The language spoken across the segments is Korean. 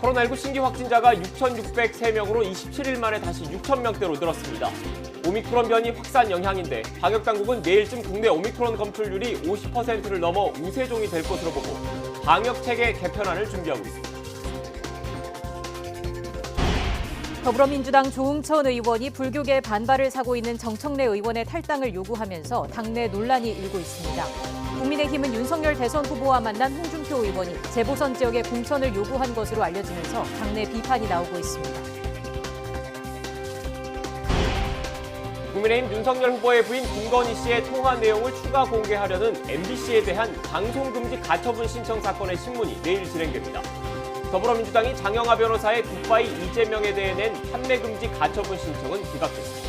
코로나19 신규 확진자가 6,603명으로 27일 만에 다시 6,000명대로 늘었습니다. 오미크론 변이 확산 영향인데 방역당국은 내일쯤 국내 오미크론 검출률이 50%를 넘어 우세종이 될 것으로 보고 방역체계 개편안을 준비하고 있습니다. 더불어민주당 조응천 의원이 불교계 반발을 사고 있는 정청래 의원의 탈당을 요구하면서 당내 논란이 일고 있습니다. 국민의힘은 윤석열 대선 후보와 만난 홍준표 의원이 재보선 지역의 공천을 요구한 것으로 알려지면서 당내 비판이 나오고 있습니다. 국민의힘 윤석열 후보의 부인 김건희 씨의 통화 내용을 추가 공개하려는 MBC에 대한 방송금지 가처분 신청 사건의 신문이 내일 진행됩니다. 더불어민주당이 장영하 변호사의 굿바이 이재명에 대해 낸 판매금지 가처분 신청은 기각됐습니다.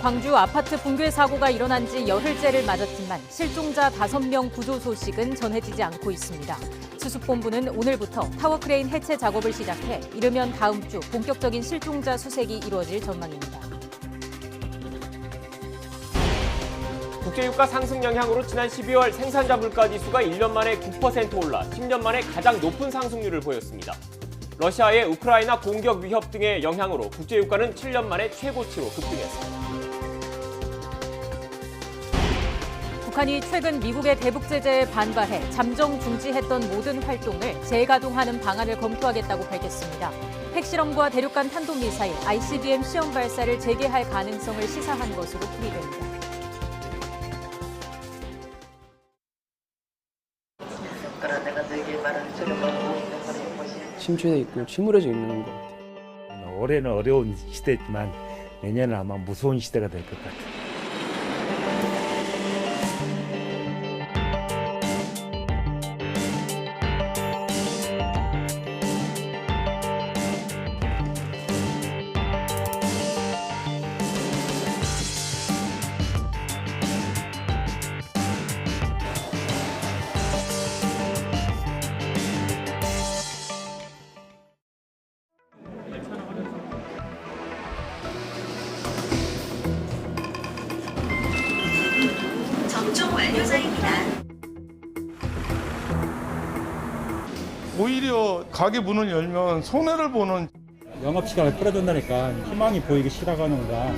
광주 아파트 붕괴 사고가 일어난 지 열흘째를 맞았지만 실종자 5명 구조 소식은 전해지지 않고 있습니다. 수습본부는 오늘부터 타워크레인 해체 작업을 시작해 이르면 다음 주 본격적인 실종자 수색이 이루어질 전망입니다. 국제유가 상승 영향으로 지난 12월 생산자 물가지수가 1년 만에 9% 올라 10년 만에 가장 높은 상승률을 보였습니다. 러시아의 우크라이나 공격 위협 등의 영향으로 국제유가는 7년 만에 최고치로 급등했습니다. 북한이 최근 미국의 대북 제재에 반발해 잠정 중지했던 모든 활동을 재가동하는 방안을 검토하겠다고 밝혔습니다. 핵실험과 대륙간 탄도미사일 ICBM 시험 발사를 재개할 가능성을 시사한 것으로 풀이됩니다. 침체돼 있고 침울해져 있는 것 같아요. 올해는 어려운 시대지만 내년은 아마 무서운 시대가 될 것 같아요. 접종 완료자입니다. 오히려 가게 문을 열면 손해를 보는 영업시간을 끌어준다니까 희망이 보이기 시작하는 거야.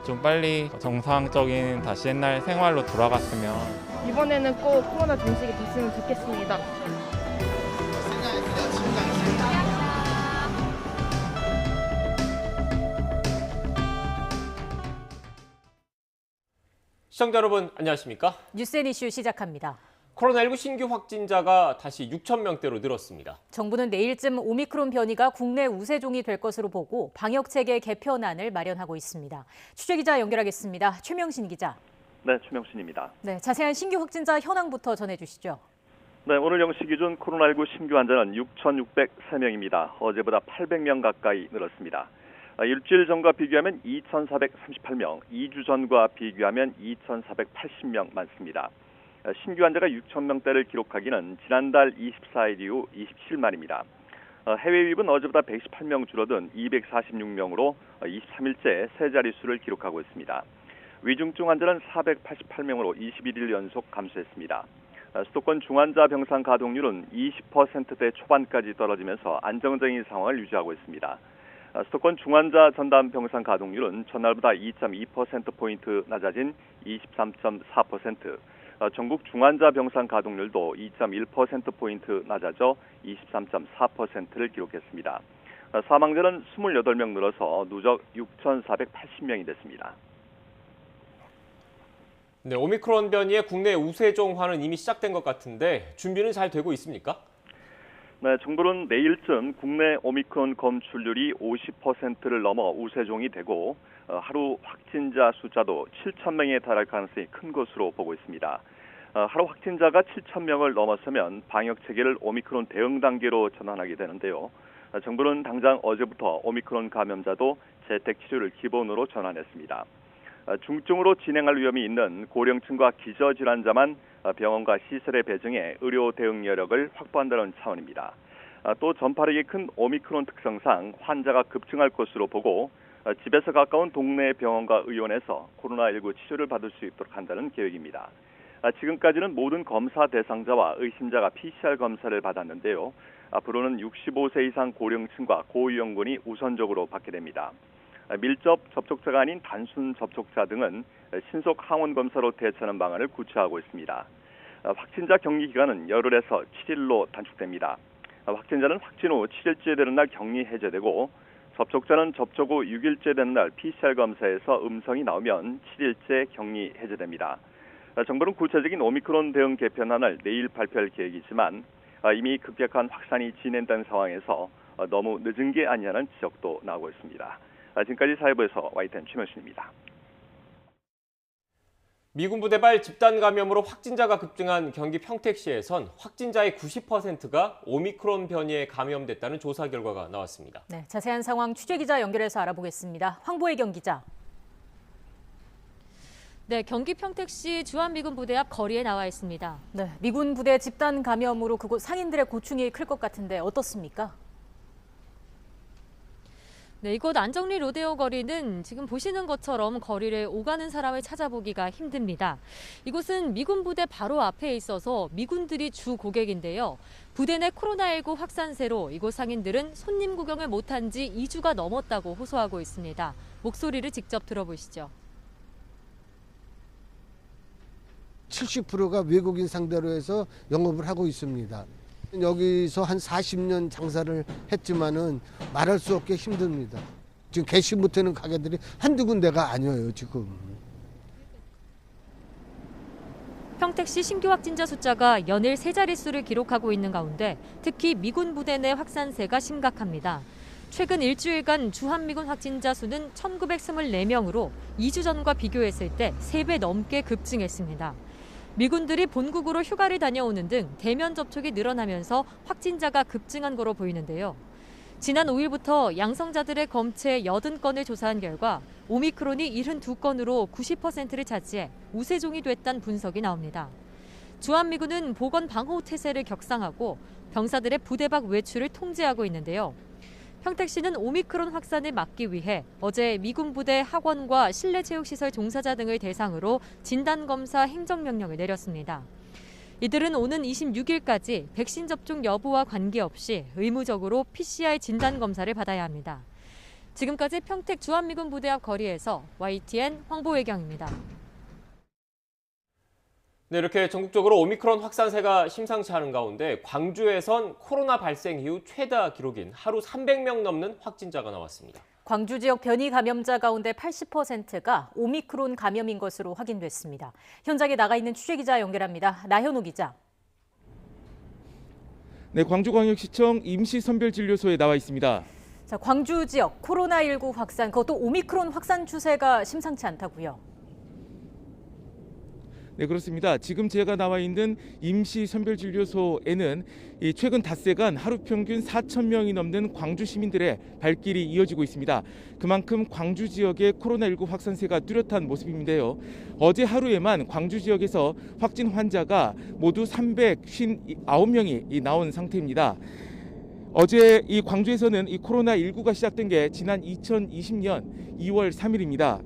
좀 빨리 정상적인 다시 옛날 생활로 돌아갔으면. 이번에는 꼭 코로나 종식이 됐으면 좋겠습니다. 시청자 여러분 안녕하십니까? 뉴스앤 이슈 시작합니다. 코로나19 신규 확진자가 다시 6,000명대로 늘었습니다. 정부는 내일쯤 오미크론 변이가 국내 우세종이 될 것으로 보고 방역체계 개편안을 마련하고 있습니다. 취재기자 연결하겠습니다. 최명신 기자. 네, 최명신입니다. 네, 자세한 신규 확진자 현황부터 전해주시죠. 네, 오늘 0시 기준 코로나19 신규 환자는 6,603명입니다. 어제보다 800명 가까이 늘었습니다. 일주일 전과 비교하면 2,438명, 2주 전과 비교하면 2,480명 많습니다. 신규 환자가 6,000명대를 기록하기는 지난달 24일 이후 27일 만입니다. 해외 유입은 어제보다 118명 줄어든 246명으로 23일째 세 자릿수를 기록하고 있습니다. 위중증 환자는 488명으로 21일 연속 감소했습니다. 수도권 중환자 병상 가동률은 20%대 초반까지 떨어지면서 안정적인 상황을 유지하고 있습니다. 수도권 중환자 전담 병상 가동률은 전날보다 2.2%포인트 낮아진 23.4%, 전국 중환자 병상 가동률도 2.1%포인트 낮아져 23.4%를 기록했습니다. 사망자는 28명 늘어서 누적 6,480명이 됐습니다. 네, 오미크론 변이의 국내 우세종화는 이미 시작된 것 같은데 준비는 잘 되고 있습니까? 네, 정부는 내일쯤 국내 오미크론 검출률이 50%를 넘어 우세종이 되고 하루 확진자 숫자도 7,000명에 달할 가능성이 큰 것으로 보고 있습니다. 하루 확진자가 7,000명을 넘어서면 방역체계를 오미크론 대응 단계로 전환하게 되는데요. 정부는 당장 어제부터 오미크론 감염자도 재택치료를 기본으로 전환했습니다. 중증으로 진행할 위험이 있는 고령층과 기저질환자만 병원과 시설에 배정해 의료 대응 여력을 확보한다는 차원입니다. 또 전파력이 큰 오미크론 특성상 환자가 급증할 것으로 보고 집에서 가까운 동네 병원과 의원에서 코로나19 치료를 받을 수 있도록 한다는 계획입니다. 지금까지는 모든 검사 대상자와 의심자가 PCR 검사를 받았는데요. 앞으로는 65세 이상 고령층과 고위험군이 우선적으로 받게 됩니다. 밀접 접촉자가 아닌 단순 접촉자 등은 신속 항원 검사로 대처하는 방안을 구체화하고 있습니다. 확진자 격리 기간은 열흘에서 7일로 단축됩니다. 확진자는 확진 후 7일째 되는 날 격리 해제되고 접촉자는 접촉 후 6일째 되는 날 PCR 검사에서 음성이 나오면 7일째 격리 해제됩니다. 정부는 구체적인 오미크론 대응 개편안을 내일 발표할 계획이지만 이미 급격한 확산이 진행된 상황에서 너무 늦은 게 아니냐는 지적도 나오고 있습니다. 지금까지 사회부에서 YTN 최명신입니다. 미군 부대발 집단 감염으로 확진자가 급증한 경기 평택시에선 확진자의 90%가 오미크론 변이에 감염됐다는 조사 결과가 나왔습니다. 네, 자세한 상황 취재기자 연결해서 알아보겠습니다. 황보혜경 기자. 네, 경기 평택시 주한미군 부대 앞 거리에 나와 있습니다. 네, 미군 부대 집단 감염으로 그곳 상인들의 고충이 클 것 같은데 어떻습니까? 네, 이곳 안정리 로데오 거리는 지금 보시는 것처럼 거리를 오가는 사람을 찾아보기가 힘듭니다. 이곳은 미군 부대 바로 앞에 있어서 미군들이 주 고객인데요. 부대 내 코로나19 확산세로 이곳 상인들은 손님 구경을 못한 지 2주가 넘었다고 호소하고 있습니다. 목소리를 직접 들어보시죠. 70%가 외국인 상대로 해서 영업을 하고 있습니다. 여기서 한 40년 장사를 했지만은 말할 수 없게 힘듭니다. 지금 개시 못하는 가게들이 한두 군데가 아니에요, 지금. 평택시 신규 확진자 숫자가 연일 세 자릿수를 기록하고 있는 가운데 특히 미군 부대 내 확산세가 심각합니다. 최근 일주일간 주한미군 확진자 수는 1924명으로 2주 전과 비교했을 때 3배 넘게 급증했습니다. 미군들이 본국으로 휴가를 다녀오는 등 대면 접촉이 늘어나면서 확진자가 급증한 거로 보이는데요. 지난 5일부터 양성자들의 검체 80건을 조사한 결과 오미크론이 72건으로 90%를 차지해 우세종이 됐다는 분석이 나옵니다. 주한미군은 보건 방호 태세를 격상하고 병사들의 부대 밖 외출을 통제하고 있는데요. 평택시는 오미크론 확산을 막기 위해 어제 미군 부대 학원과 실내 체육시설 종사자 등을 대상으로 진단검사 행정명령을 내렸습니다. 이들은 오는 26일까지 백신 접종 여부와 관계없이 의무적으로 PCR 진단검사를 받아야 합니다. 지금까지 평택 주한미군 부대 앞 거리에서 YTN 황보혜경입니다. 네, 이렇게 전국적으로 오미크론 확산세가 심상치 않은 가운데 광주에선 코로나 발생 이후 최다 기록인 하루 300명 넘는 확진자가 나왔습니다. 광주 지역 변이 감염자 가운데 80%가 오미크론 감염인 것으로 확인됐습니다. 현장에 나가 있는 취재기자 연결합니다. 나현우 기자. 네, 광주광역시청 임시선별진료소에 나와 있습니다. 자, 광주 지역 코로나19 확산, 그것도 오미크론 확산 추세가 심상치 않다고요? 네, 그렇습니다. 지금 제가 나와 있는 임시선별진료소에는 최근 닷새간 하루 평균 4,000명이 넘는 광주 시민들의 발길이 이어지고 있습니다. 그만큼 광주 지역의 코로나19 확산세가 뚜렷한 모습인데요. 어제 하루에만 광주 지역에서 확진 환자가 모두 359명이 나온 상태입니다. 어제 이 광주에서는 이 코로나19가 시작된 게 지난 2020년 2월 3일입니다.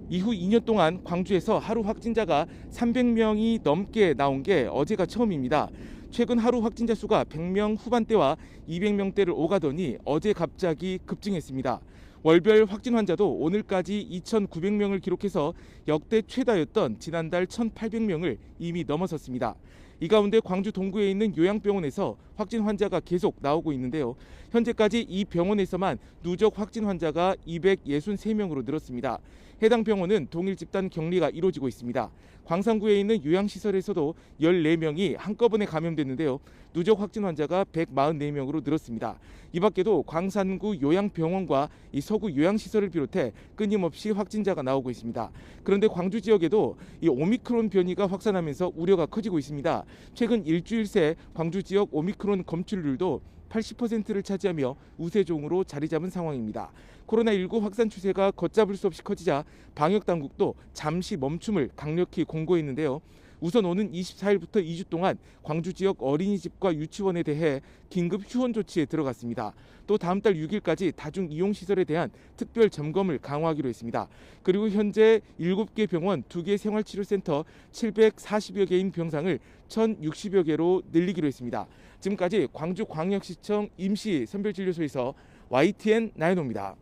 이후 2년 동안 광주에서 하루 확진자가 300명이 넘게 나온 게 어제가 처음입니다. 최근 하루 확진자 수가 100명 후반대와 200명대를 오가더니 어제 갑자기 급증했습니다. 월별 확진 환자도 오늘까지 2,900명을 기록해서 역대 최다였던 지난달 1,800명을 이미 넘어섰습니다. 이 가운데 광주 동구에 있는 요양병원에서 확진 환자가 계속 나오고 있는데요. 현재까지 이 병원에서만 누적 확진 환자가 263명으로 늘었습니다. 해당 병원은 동일 집단 격리가 이루어지고 있습니다. 광산구에 있는 요양시설에서도 14명이 한꺼번에 감염됐는데요. 누적 확진 환자가 144명으로 늘었습니다. 이 밖에도 광산구 요양병원과 이 서구 요양시설을 비롯해 끊임없이 확진자가 나오고 있습니다. 그런데 광주 지역에도 이 오미크론 변이가 확산하면서 우려가 커지고 있습니다. 최근 일주일 새 광주 지역 오미크론 검출률도 80%를 차지하며 우세종으로 자리 잡은 상황입니다. 코로나19 확산 추세가 걷잡을 수 없이 커지자 방역당국도 잠시 멈춤을 강력히 공고했는데요. 우선 오는 24일부터 2주 동안 광주 지역 어린이집과 유치원에 대해 긴급 휴원 조치에 들어갔습니다. 또 다음 달 6일까지 다중 이용 시설에 대한 특별 점검을 강화하기로 했습니다. 그리고 현재 7개 병원, 2개 생활치료센터 740여 개인 병상을 1,060여 개로 늘리기로 했습니다. 지금까지 광주광역시청 임시선별진료소에서 YTN 나연호입니다.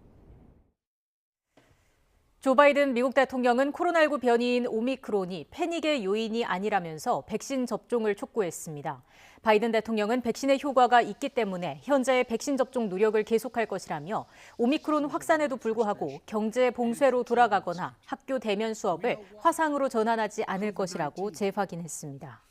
조 바이든 미국 대통령은 코로나19 변이인 오미크론이 패닉의 요인이 아니라면서 백신 접종을 촉구했습니다. 바이든 대통령은 백신의 효과가 있기 때문에 현재의 백신 접종 노력을 계속할 것이라며 오미크론 확산에도 불구하고 경제 봉쇄로 돌아가거나 학교 대면 수업을 화상으로 전환하지 않을 것이라고 재확인했습니다.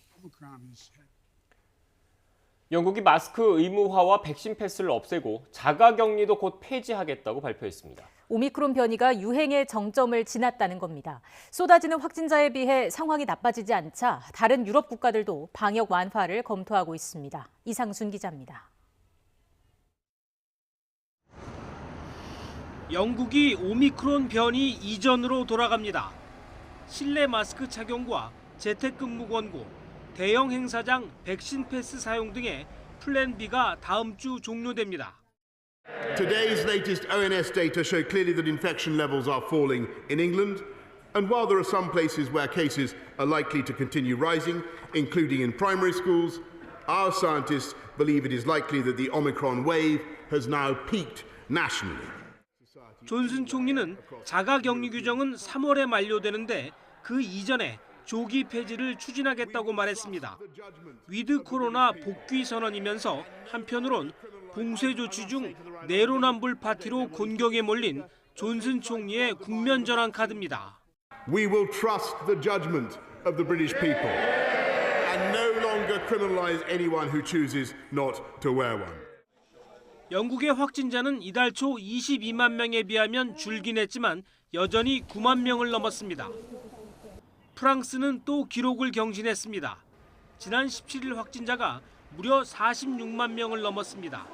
영국이 마스크 의무화와 백신 패스를 없애고 자가격리도 곧 폐지하겠다고 발표했습니다. 오미크론 변이가 유행의 정점을 지났다는 겁니다. 쏟아지는 확진자에 비해 상황이 나빠지지 않자 다른 유럽 국가들도 방역 완화를 검토하고 있습니다. 이상순 기자입니다. 영국이 오미크론 변이 이전으로 돌아갑니다. 실내 마스크 착용과 재택근무 권고, 대형 행사장 백신 패스 사용 등의 플랜 B가 다음 주 종료됩니다. Today's latest ONS data show clearly that infection levels are falling in England, and while there are some places where cases are likely to continue rising, including in primary schools, our scientists believe it is likely that the Omicron wave has now peaked nationally. 존슨 총리는 자가격리 규정은 3월에 만료되는데 그 이전에 조기 폐지를 추진하겠다고 말했습니다. 위드 코로나 복귀 선언이면서 한편으론 봉쇄 조치 중 내로남불 파티로 곤경에 몰린 존슨 총리의 국면 전환 카드입니다. We will trust the judgment of the British people and no longer criminalize anyone who chooses not to wear one. 영국의 확진자는 이달 초 22만 명에 비하면 줄긴 했지만 여전히 9만 명을 넘었습니다. 프랑스는 또 기록을 경신했습니다. 지난 17일 확진자가 무려 46만 명을 넘었습니다.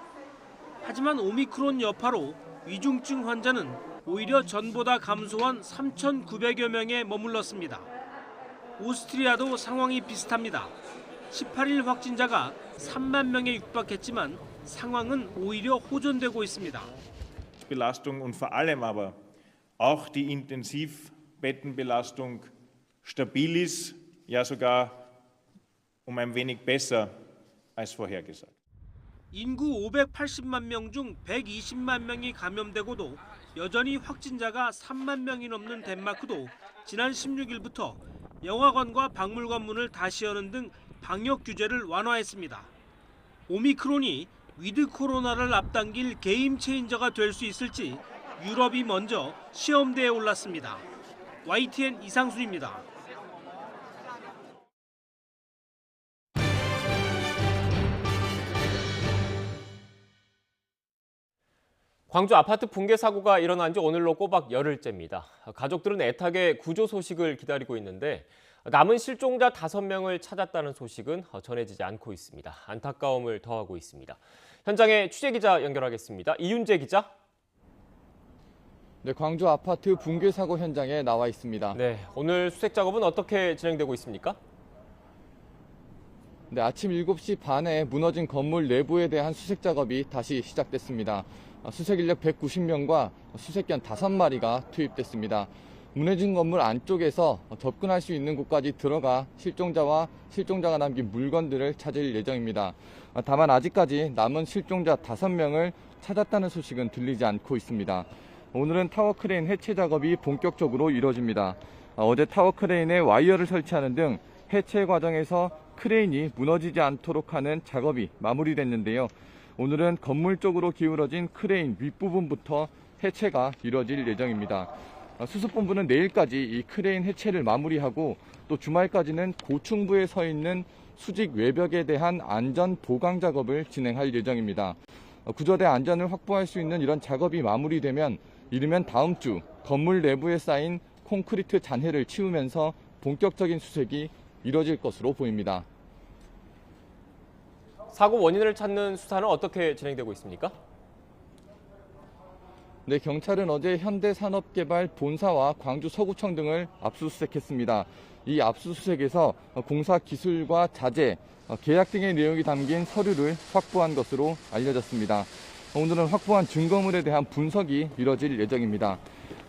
하지만 오미크론 여파로 위중증 환자는 오히려 전보다 감소한 3,900여 명에 머물렀습니다. 오스트리아도 상황이 비슷합니다. 18일 확진자가 3만 명에 육박했지만 상황은 오히려 호전되고 있습니다. Belastung und vor allem aber auch die Intensivbettenbelastung stabil ist, ja sogar ein wenig besser als vorhergesagt. 인구 580만 명 중 120만 명이 감염되고도 여전히 확진자가 3만 명이 넘는 덴마크도 지난 16일부터 영화관과 박물관 문을 다시 여는 등 방역 규제를 완화했습니다. 오미크론이 위드 코로나를 앞당길 게임 체인저가 될 수 있을지 유럽이 먼저 시험대에 올랐습니다. YTN 이상순입니다. 광주 아파트 붕괴 사고가 일어난 지 오늘로 꼬박 열흘째입니다. 가족들은 애타게 구조 소식을 기다리고 있는데 남은 실종자 5명을 찾았다는 소식은 전해지지 않고 있습니다. 안타까움을 더하고 있습니다. 현장에 취재기자 연결하겠습니다. 이윤재 기자. 네, 광주 아파트 붕괴 사고 현장에 나와 있습니다. 네, 오늘 수색 작업은 어떻게 진행되고 있습니까? 네, 아침 7시 반에 무너진 건물 내부에 대한 수색 작업이 다시 시작됐습니다. 수색 인력 190명과 수색견 5마리가 투입됐습니다. 무너진 건물 안쪽에서 접근할 수 있는 곳까지 들어가 실종자와 실종자가 남긴 물건들을 찾을 예정입니다. 다만 아직까지 남은 실종자 5명을 찾았다는 소식은 들리지 않고 있습니다. 오늘은 타워 크레인 해체 작업이 본격적으로 이뤄집니다. 어제 타워 크레인에 와이어를 설치하는 등 해체 과정에서 크레인이 무너지지 않도록 하는 작업이 마무리됐는데요. 오늘은 건물 쪽으로 기울어진 크레인 윗부분부터 해체가 이뤄질 예정입니다. 수습본부는 내일까지 이 크레인 해체를 마무리하고 또 주말까지는 고층부에 서 있는 수직 외벽에 대한 안전 보강 작업을 진행할 예정입니다. 구조대 안전을 확보할 수 있는 이런 작업이 마무리되면 이르면 다음 주 건물 내부에 쌓인 콘크리트 잔해를 치우면서 본격적인 수색이 이뤄질 것으로 보입니다. 사고 원인을 찾는 수사는 어떻게 진행되고 있습니까? 네, 경찰은 어제 현대산업개발 본사와 광주 서구청 등을 압수수색했습니다. 이 압수수색에서 공사 기술과 자재, 계약 등의 내용이 담긴 서류를 확보한 것으로 알려졌습니다. 오늘은 확보한 증거물에 대한 분석이 이뤄질 예정입니다.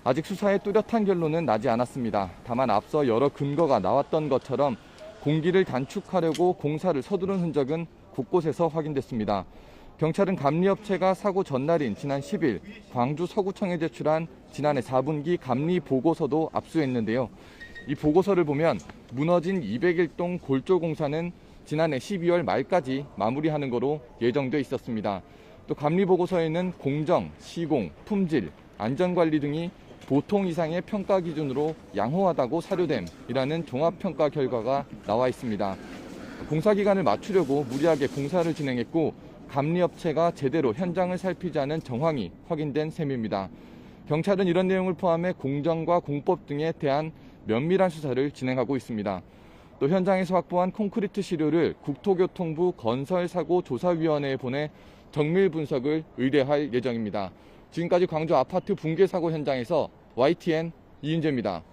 아직 수사에 뚜렷한 결론은 나지 않았습니다. 다만 앞서 여러 근거가 나왔던 것처럼 공기를 단축하려고 공사를 서두른 흔적은 곳곳에서 확인됐습니다. 경찰은 감리업체가 사고 전날인 지난 10일 광주 서구청에 제출한 지난해 4분기 감리 보고서도 압수했는데요. 이 보고서를 보면 무너진 201동 골조 공사는 지난해 12월 말까지 마무리하는 거로 예정돼 있었습니다. 또 감리 보고서에는 공정, 시공, 품질, 안전관리 등이 보통 이상의 평가 기준으로 양호하다고 사료됨이라는 종합평가 결과가 나와 있습니다. 공사 기간을 맞추려고 무리하게 공사를 진행했고 감리업체가 제대로 현장을 살피지 않은 정황이 확인된 셈입니다. 경찰은 이런 내용을 포함해 공정과 공법 등에 대한 면밀한 수사를 진행하고 있습니다. 또 현장에서 확보한 콘크리트 시료를 국토교통부 건설사고조사위원회에 보내 정밀 분석을 의뢰할 예정입니다. 지금까지 광주 아파트 붕괴 사고 현장에서 YTN 이윤재입니다.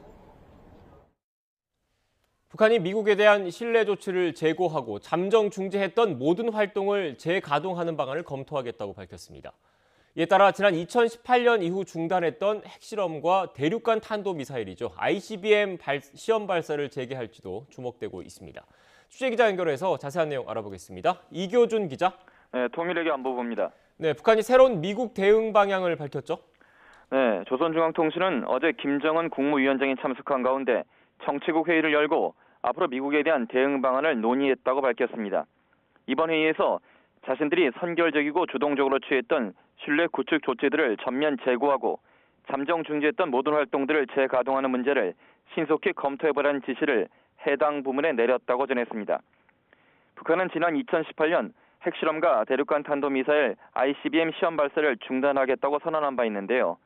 북한이 미국에 대한 신뢰 조치를 재고하고 잠정 중지했던 모든 활동을 재가동하는 방안을 검토하겠다고 밝혔습니다. 이에 따라 지난 2018년 이후 중단했던 핵실험과 대륙간 탄도미사일이죠. ICBM 시험 발사를 재개할지도 주목되고 있습니다. 취재기자 연결해서 자세한 내용 알아보겠습니다. 이교준 기자. 네, 통일외교 안보부입니다. 네, 북한이 새로운 미국 대응 방향을 밝혔죠? 네, 조선중앙통신은 어제 김정은 국무위원장이 참석한 가운데 정치국 회의를 열고 앞으로 미국에 대한 대응 방안을 논의했다고 밝혔습니다. 이번 회의에서 자신들이 선결적이고 주동적으로 취했던 신뢰 구축 조치들을 전면 재고하고 잠정 중지했던 모든 활동들을 재가동하는 문제를 신속히 검토해보라는 지시를 해당 부문에 내렸다고 전했습니다. 북한은 지난 2018년 핵실험과 대륙간 탄도미사일 ICBM 시험 발사를 중단하겠다고 선언한 바 있는데요.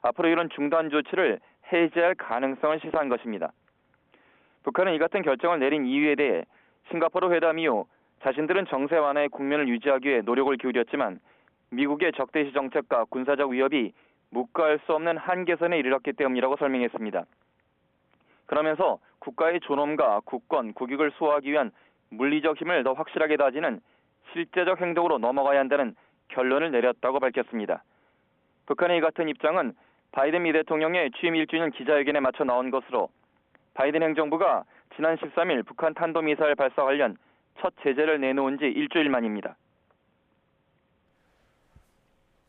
앞으로 이런 중단 조치를 해제할 가능성을 시사한 것입니다. 북한은 이 같은 결정을 내린 이유에 대해 싱가포르 회담 이후 자신들은 정세 완화의 국면을 유지하기 위해 노력을 기울였지만 미국의 적대시 정책과 군사적 위협이 묵과할 수 없는 한계선에 이르렀기 때문이라고 설명했습니다. 그러면서 국가의 존엄과 국권, 국익을 수호하기 위한 물리적 힘을 더 확실하게 다지는 실제적 행동으로 넘어가야 한다는 결론을 내렸다고 밝혔습니다. 북한의 이 같은 입장은 바이든 미 대통령의 취임 1주년 기자회견에 맞춰 나온 것으로 바이든 행정부가 지난 13일 북한 탄도미사일 발사 관련 첫 제재를 내놓은 지 일주일 만입니다.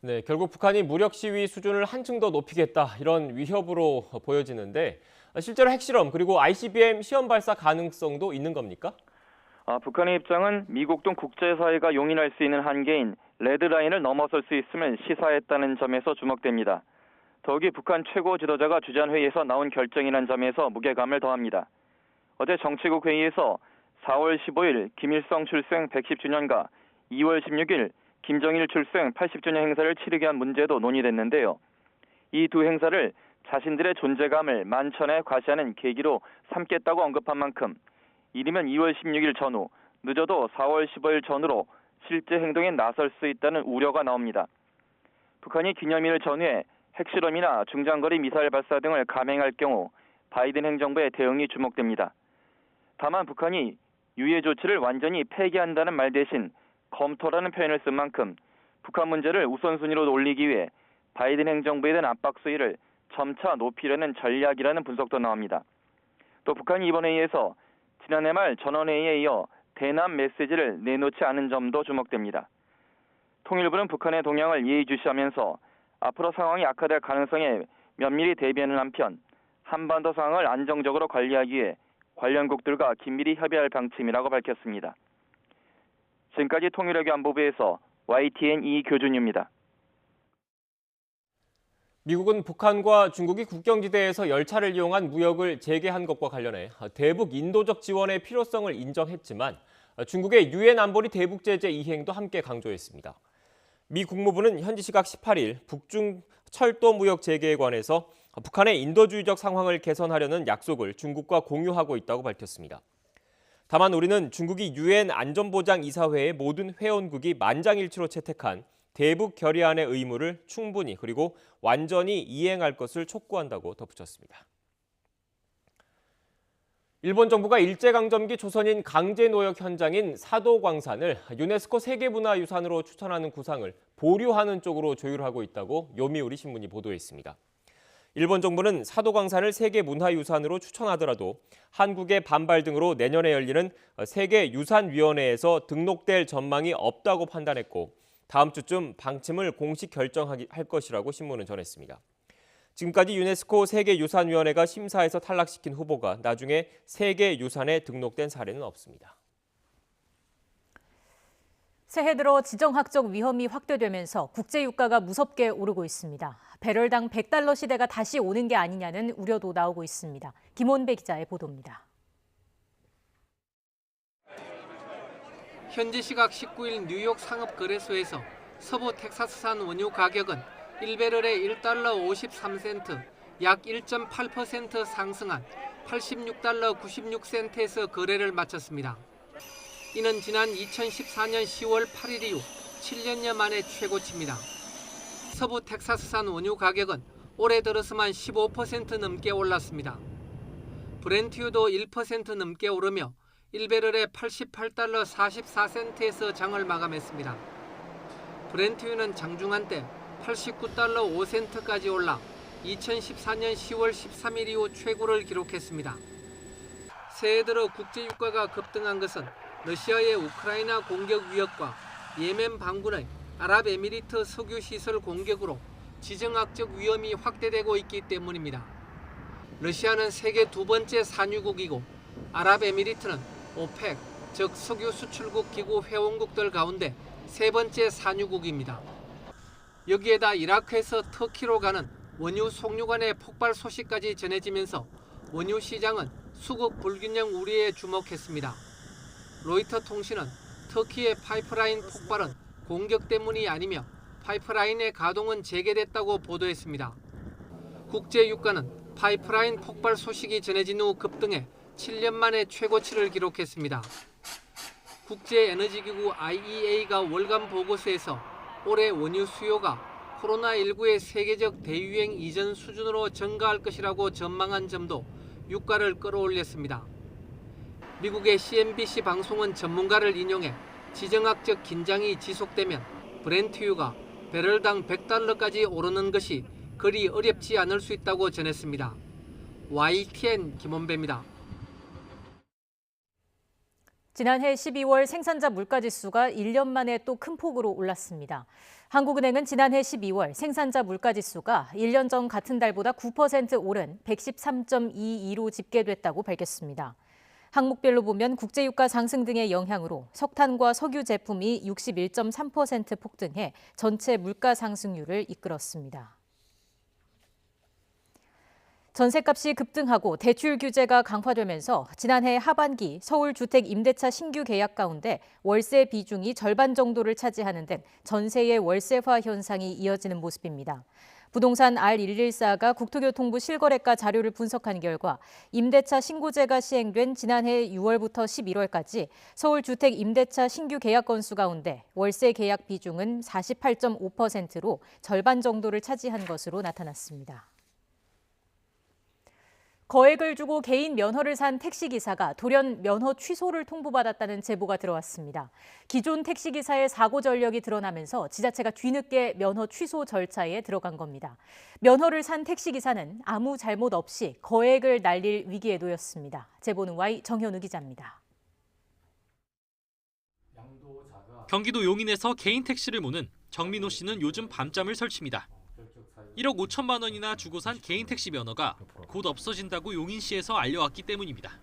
네, 결국 북한이 무력 시위 수준을 한층 더 높이겠다 이런 위협으로 보여지는데 실제로 핵실험 그리고 ICBM 시험 발사 가능성도 있는 겁니까? 북한의 입장은 미국 등 국제사회가 용인할 수 있는 한계인 레드라인을 넘어설 수 있음을 시사했다는 점에서 주목됩니다. 더욱이 북한 최고 지도자가 주재한 회의에서 나온 결정이라는 점에서 무게감을 더합니다. 어제 정치국 회의에서 4월 15일 김일성 출생 110주년과 2월 16일 김정일 출생 80주년 행사를 치르게 한 문제도 논의됐는데요. 이 두 행사를 자신들의 존재감을 만천에 과시하는 계기로 삼겠다고 언급한 만큼 이르면 2월 16일 전후, 늦어도 4월 15일 전후로 실제 행동에 나설 수 있다는 우려가 나옵니다. 북한이 기념일을 전후해 핵실험이나 중장거리 미사일 발사 등을 감행할 경우 바이든 행정부의 대응이 주목됩니다. 다만 북한이 유예 조치를 완전히 폐기한다는 말 대신 검토라는 표현을 쓴 만큼 북한 문제를 우선순위로 올리기 위해 바이든 행정부에 대한 압박 수위를 점차 높이려는 전략이라는 분석도 나옵니다. 또 북한이 이번 회의에서 지난해 말 전원회의에 이어 대남 메시지를 내놓지 않은 점도 주목됩니다. 통일부는 북한의 동향을 예의주시하면서 앞으로 상황이 악화될 가능성에 면밀히 대비하는 한편 한반도 상황을 안정적으로 관리하기 위해 관련국들과 긴밀히 협의할 방침이라고 밝혔습니다. 지금까지 통일외교 안보부에서 YTN 이교준입니다. 미국은 북한과 중국이 국경지대에서 열차를 이용한 무역을 재개한 것과 관련해 대북 인도적 지원의 필요성을 인정했지만 중국의 유엔 안보리 대북 제재 이행도 함께 강조했습니다. 미 국무부는 현지 시각 18일 북중 철도 무역 재개에 관해서 북한의 인도주의적 상황을 개선하려는 약속을 중국과 공유하고 있다고 밝혔습니다. 다만 우리는 중국이 유엔 안전보장이사회의 모든 회원국이 만장일치로 채택한 대북 결의안의 의무를 충분히 그리고 완전히 이행할 것을 촉구한다고 덧붙였습니다. 일본 정부가 일제강점기 조선인 강제노역 현장인 사도광산을 유네스코 세계문화유산으로 추천하는 구상을 보류하는 쪽으로 조율하고 있다고 요미우리 신문이 보도했습니다. 일본 정부는 사도광산을 세계문화유산으로 추천하더라도 한국의 반발 등으로 내년에 열리는 세계유산위원회에서 등록될 전망이 없다고 판단했고 다음 주쯤 방침을 공식 결정할 것이라고 신문은 전했습니다. 지금까지 유네스코 세계유산위원회가 심사에서 탈락시킨 후보가 나중에 세계유산에 등록된 사례는 없습니다. 새해 들어 지정학적 위험이 확대되면서 국제유가가 무섭게 오르고 있습니다. 배럴당 100달러 시대가 다시 오는 게 아니냐는 우려도 나오고 있습니다. 김원배 기자의 보도입니다. 현지 시각 19일 뉴욕 상업거래소에서 서부 텍사스산 원유 가격은 1배럴에 1달러 53센트, 약 1.8% 상승한 86달러 96센트에서 거래를 마쳤습니다. 이는 지난 2014년 10월 8일 이후 7년여 만의 최고치입니다. 서부 텍사스산 원유 가격은 올해 들어서만 15% 넘게 올랐습니다. 브렌트유도 1% 넘게 오르며 1배럴에 88달러 44센트에서 장을 마감했습니다. 브렌트유는 장중한 때 89달러 5센트까지 올라 2014년 10월 13일 이후 최고를 기록했습니다. 새해 들어 국제유가가 급등한 것은 러시아의 우크라이나 공격 위협과 예멘 반군의 아랍에미리트 석유시설 공격으로 지정학적 위험이 확대되고 있기 때문입니다. 러시아는 세계 두 번째 산유국이고 아랍에미리트는 오펙, 즉 석유 수출국 기구 회원국들 가운데 세 번째 산유국입니다. 여기에다 이라크에서 터키로 가는 원유 송유관의 폭발 소식까지 전해지면서 원유 시장은 수급 불균형 우려에 주목했습니다. 로이터 통신은 터키의 파이프라인 폭발은 공격 때문이 아니며 파이프라인의 가동은 재개됐다고 보도했습니다. 국제유가는 파이프라인 폭발 소식이 전해진 후 급등해 7년 만에 최고치를 기록했습니다. 국제에너지기구 IEA가 월간 보고서에서 올해 원유 수요가 코로나19의 세계적 대유행 이전 수준으로 증가할 것이라고 전망한 점도 유가를 끌어올렸습니다. 미국의 CNBC 방송은 전문가를 인용해 지정학적 긴장이 지속되면 브렌트유가 배럴당 100달러까지 오르는 것이 그리 어렵지 않을 수 있다고 전했습니다. YTN 김원배입니다. 지난해 12월 생산자 물가지수가 1년 만에 또 큰 폭으로 올랐습니다. 한국은행은 지난해 12월 생산자 물가지수가 1년 전 같은 달보다 9% 오른 113.22로 집계됐다고 밝혔습니다. 항목별로 보면 국제유가 상승 등의 영향으로 석탄과 석유 제품이 61.3% 폭등해 전체 물가 상승률을 이끌었습니다. 전셋값이 급등하고 대출 규제가 강화되면서 지난해 하반기 서울 주택 임대차 신규 계약 가운데 월세 비중이 절반 정도를 차지하는 등 전세의 월세화 현상이 이어지는 모습입니다. 부동산 R114가 국토교통부 실거래가 자료를 분석한 결과 임대차 신고제가 시행된 지난해 6월부터 11월까지 서울 주택 임대차 신규 계약 건수 가운데 월세 계약 비중은 48.5%로 절반 정도를 차지한 것으로 나타났습니다. 거액을 주고 개인 면허를 산 택시기사가 돌연 면허 취소를 통보받았다는 제보가 들어왔습니다. 기존 택시기사의 사고 전력이 드러나면서 지자체가 뒤늦게 면허 취소 절차에 들어간 겁니다. 면허를 산 택시기사는 아무 잘못 없이 거액을 날릴 위기에 놓였습니다. 제보는 Y 정현우 기자입니다. 경기도 용인에서 개인 택시를 모는 정민호 씨는 요즘 밤잠을 설칩니다. 1억 5천만 원이나 주고 산 개인 택시 면허가 곧 없어진다고 용인시에서 알려왔기 때문입니다.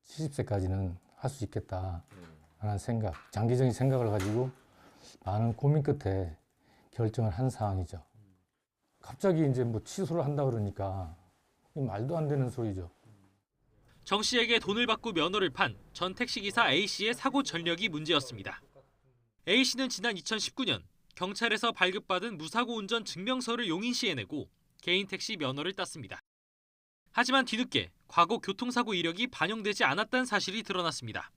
70세까지는 할 수 있겠다라는 생각, 장기적인 생각을 가지고 많은 고민 끝에 결정을 한 사항이죠. 갑자기 이제 뭐 취소를 한다 그러니까 말도 안 되는 소리죠. 정 씨에게 돈을 받고 면허를 판 전 택시기사 A 씨의 사고 전력이 문제였습니다. A 씨는 지난 2019년 경찰에서 발급받은 무사고 운전 증명서를 용인시에 내고 개인 택시 면허를 땄습니다. 하지만 뒤늦게 과거 교통사고 이력이 반영되지 않았다는 사실이 드러났습니다.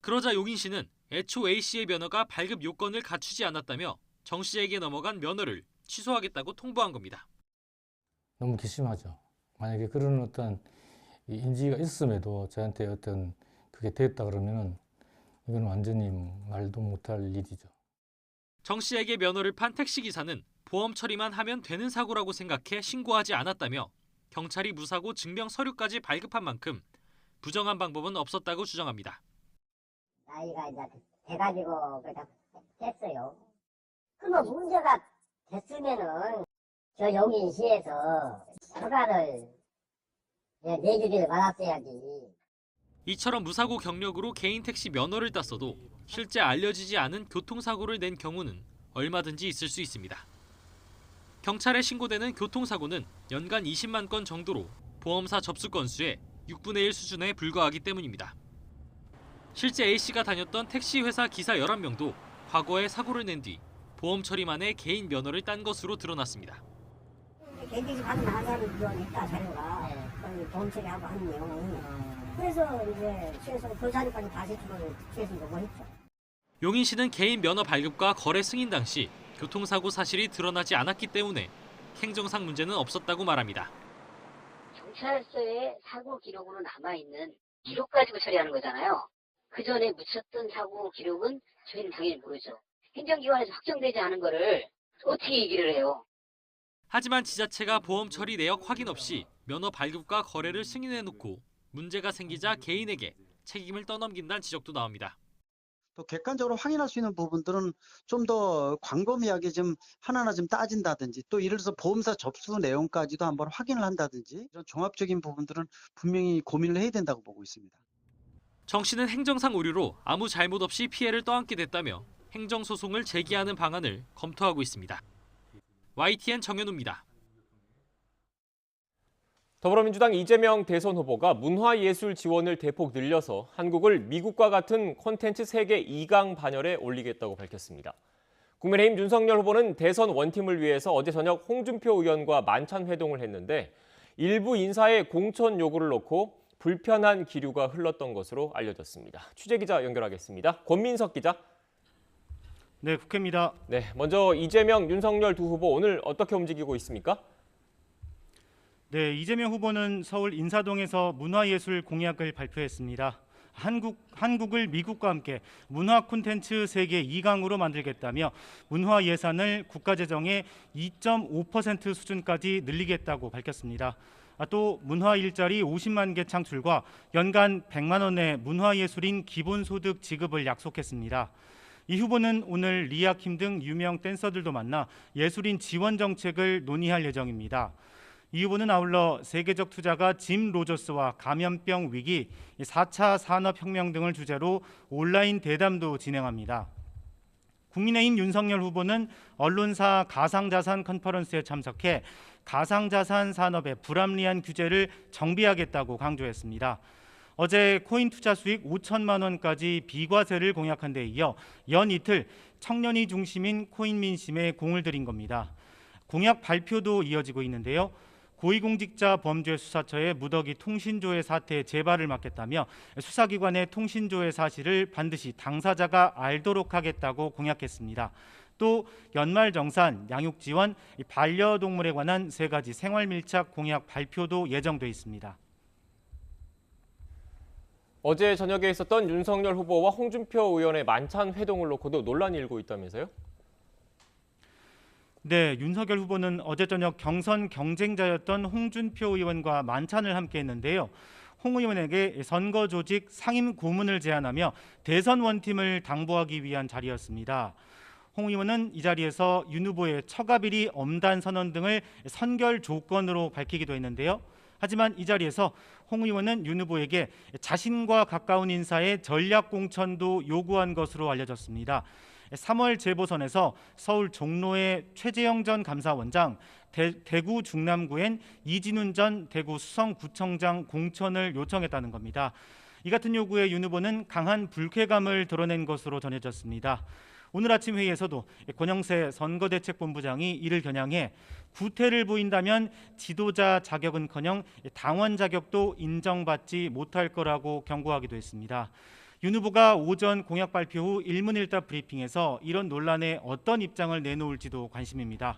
그러자 용인시는 애초 A씨의 면허가 발급 요건을 갖추지 않았다며 정 씨에게 넘어간 면허를 취소하겠다고 통보한 겁니다. 너무 괘씸하죠. 만약에 그런 어떤 인지가 있음에도 저한테 어떤 그게 됐다 그러면은 이건 완전히 말도 못할 일이죠. 정 씨에게 면허를 판 택시기사는 보험 처리만 하면 되는 사고라고 생각해 신고하지 않았다며 경찰이 무사고 증명 서류까지 발급한 만큼 부정한 방법은 없었다고 주장합니다. 나이가 이제 돼가지고 됐어요. 그러면 문제가 됐으면은 저 용인시에서 허가를 내주기를 받았어야지. 이처럼 무사고 경력으로 개인 택시 면허를 땄어도 실제 알려지지 않은 교통사고를 낸 경우는 얼마든지 있을 수 있습니다. 경찰에 신고되는 교통사고는 연간 20만 건 정도로 보험사 접수 건수의 6분의 1 수준에 불과하기 때문입니다. 실제 A씨가 다녔던 택시 회사 기사 11명도 과거에 사고를 낸 뒤 보험 처리만에 개인 면허를 딴 것으로 드러났습니다. 개인 택시 받은 나간 사람이 있다 자료가 보험 처리하고 하는 내용은. 그래서 이제 취해서 그 자료까지 다시 주고 취해서 요구했죠. 용인시는 개인 면허 발급과 거래 승인 당시 교통사고 사실이 드러나지 않았기 때문에 행정상 문제는 없었다고 말합니다. 경찰서에 사고 기록으로 남아있는 기록 가지고 처리하는 거잖아요. 그 전에 묻혔던 사고 기록은 저희는 당연히 모르죠. 행정기관에서 확정되지 않은 거를 어떻게 얘기를 해요? 하지만 지자체가 보험 처리 내역 확인 없이 면허 발급과 거래를 승인해놓고 문제가 생기자 개인에게 책임을 떠넘긴다는 지적도 나옵니다. 또 객관적으로 확인할 수 있는 부분들은 좀 더 광범위하게 좀 하나하나 좀 따진다든지 또 예를 들어서 보험사 접수 내용까지도 한번 확인을 한다든지 이런 종합적인 부분들은 분명히 고민을 해야 된다고 보고 있습니다. 정 씨는 행정상 오류로 아무 잘못 없이 피해를 떠안게 됐다며 행정소송을 제기하는 방안을 검토하고 있습니다. YTN 정현우입니다. 더불어민주당 이재명 대선 후보가 문화예술 지원을 대폭 늘려서 한국을 미국과 같은 콘텐츠 세계 2강 반열에 올리겠다고 밝혔습니다. 국민의힘 윤석열 후보는 대선 원팀을 위해서 어제 저녁 홍준표 의원과 만찬 회동을 했는데 일부 인사의 공천 요구를 놓고 불편한 기류가 흘렀던 것으로 알려졌습니다. 취재기자 연결하겠습니다. 권민석 기자. 네, 국회입니다. 네, 먼저 이재명, 윤석열 두 후보 오늘 어떻게 움직이고 있습니까? 네, 이재명 후보는 서울 인사동에서 문화예술 공약을 발표했습니다. 한국을 미국과 함께 문화 콘텐츠 세계 2강으로 만들겠다며 문화 예산을 국가재정의 2.5% 수준까지 늘리겠다고 밝혔습니다. 또 문화 일자리 50만 개 창출과 연간 100만 원의 문화예술인 기본소득 지급을 약속했습니다. 이 후보는 오늘 리아킴 등 유명 댄서들도 만나 예술인 지원 정책을 논의할 예정입니다. 이 후보는 아울러 세계적 투자가 짐 로저스와 감염병 위기, 4차 산업혁명 등을 주제로 온라인 대담도 진행합니다. 국민의힘 윤석열 후보는 언론사 가상자산 컨퍼런스에 참석해 가상자산 산업의 불합리한 규제를 정비하겠다고 강조했습니다. 어제 코인 투자 수익 5천만 원까지 비과세를 공약한 데 이어 연 이틀 청년이 중심인 코인 민심에 공을 들인 겁니다. 공약 발표도 이어지고 있는데요. 고위공직자 범죄수사처의 무더기 통신조회 사태 재발을 막겠다며 수사기관의 통신조회 사실을 반드시 당사자가 알도록 하겠다고 공약했습니다. 또 연말정산, 양육지원, 반려동물에 관한 3가지 생활밀착 공약 발표도 예정돼 있습니다. 어제 저녁에 있었던 윤석열 후보와 홍준표 의원의 만찬 회동을 놓고도 논란이 일고 있다면서요? 네, 윤석열 후보는 어제 저녁 경선 경쟁자였던 홍준표 의원과 만찬을 함께 했는데요. 홍 의원에게 선거 조직 상임 고문을 제안하며 대선 원팀을 당부하기 위한 자리였습니다. 홍 의원은 이 자리에서 윤 후보의 처가비리 엄단 선언 등을 선결 조건으로 밝히기도 했는데요. 하지만 이 자리에서 홍 의원은 윤 후보에게 자신과 가까운 인사의 전략 공천도 요구한 것으로 알려졌습니다. 3월 재보선에서 서울 종로의 최재형 전 감사원장, 대구 중남구엔 이진훈 전 대구 수성구청장 공천을 요청했다는 겁니다. 이 같은 요구에 윤 후보는 강한 불쾌감을 드러낸 것으로 전해졌습니다. 오늘 아침 회의에서도 권영세 선거대책본부장이 이를 겨냥해 구태를 보인다면 지도자 자격은커녕 당원 자격도 인정받지 못할 거라고 경고하기도 했습니다. 윤 후보가 오전 공약 발표 후 일문일답 브리핑에서 이런 논란에 어떤 입장을 내놓을지도 관심입니다.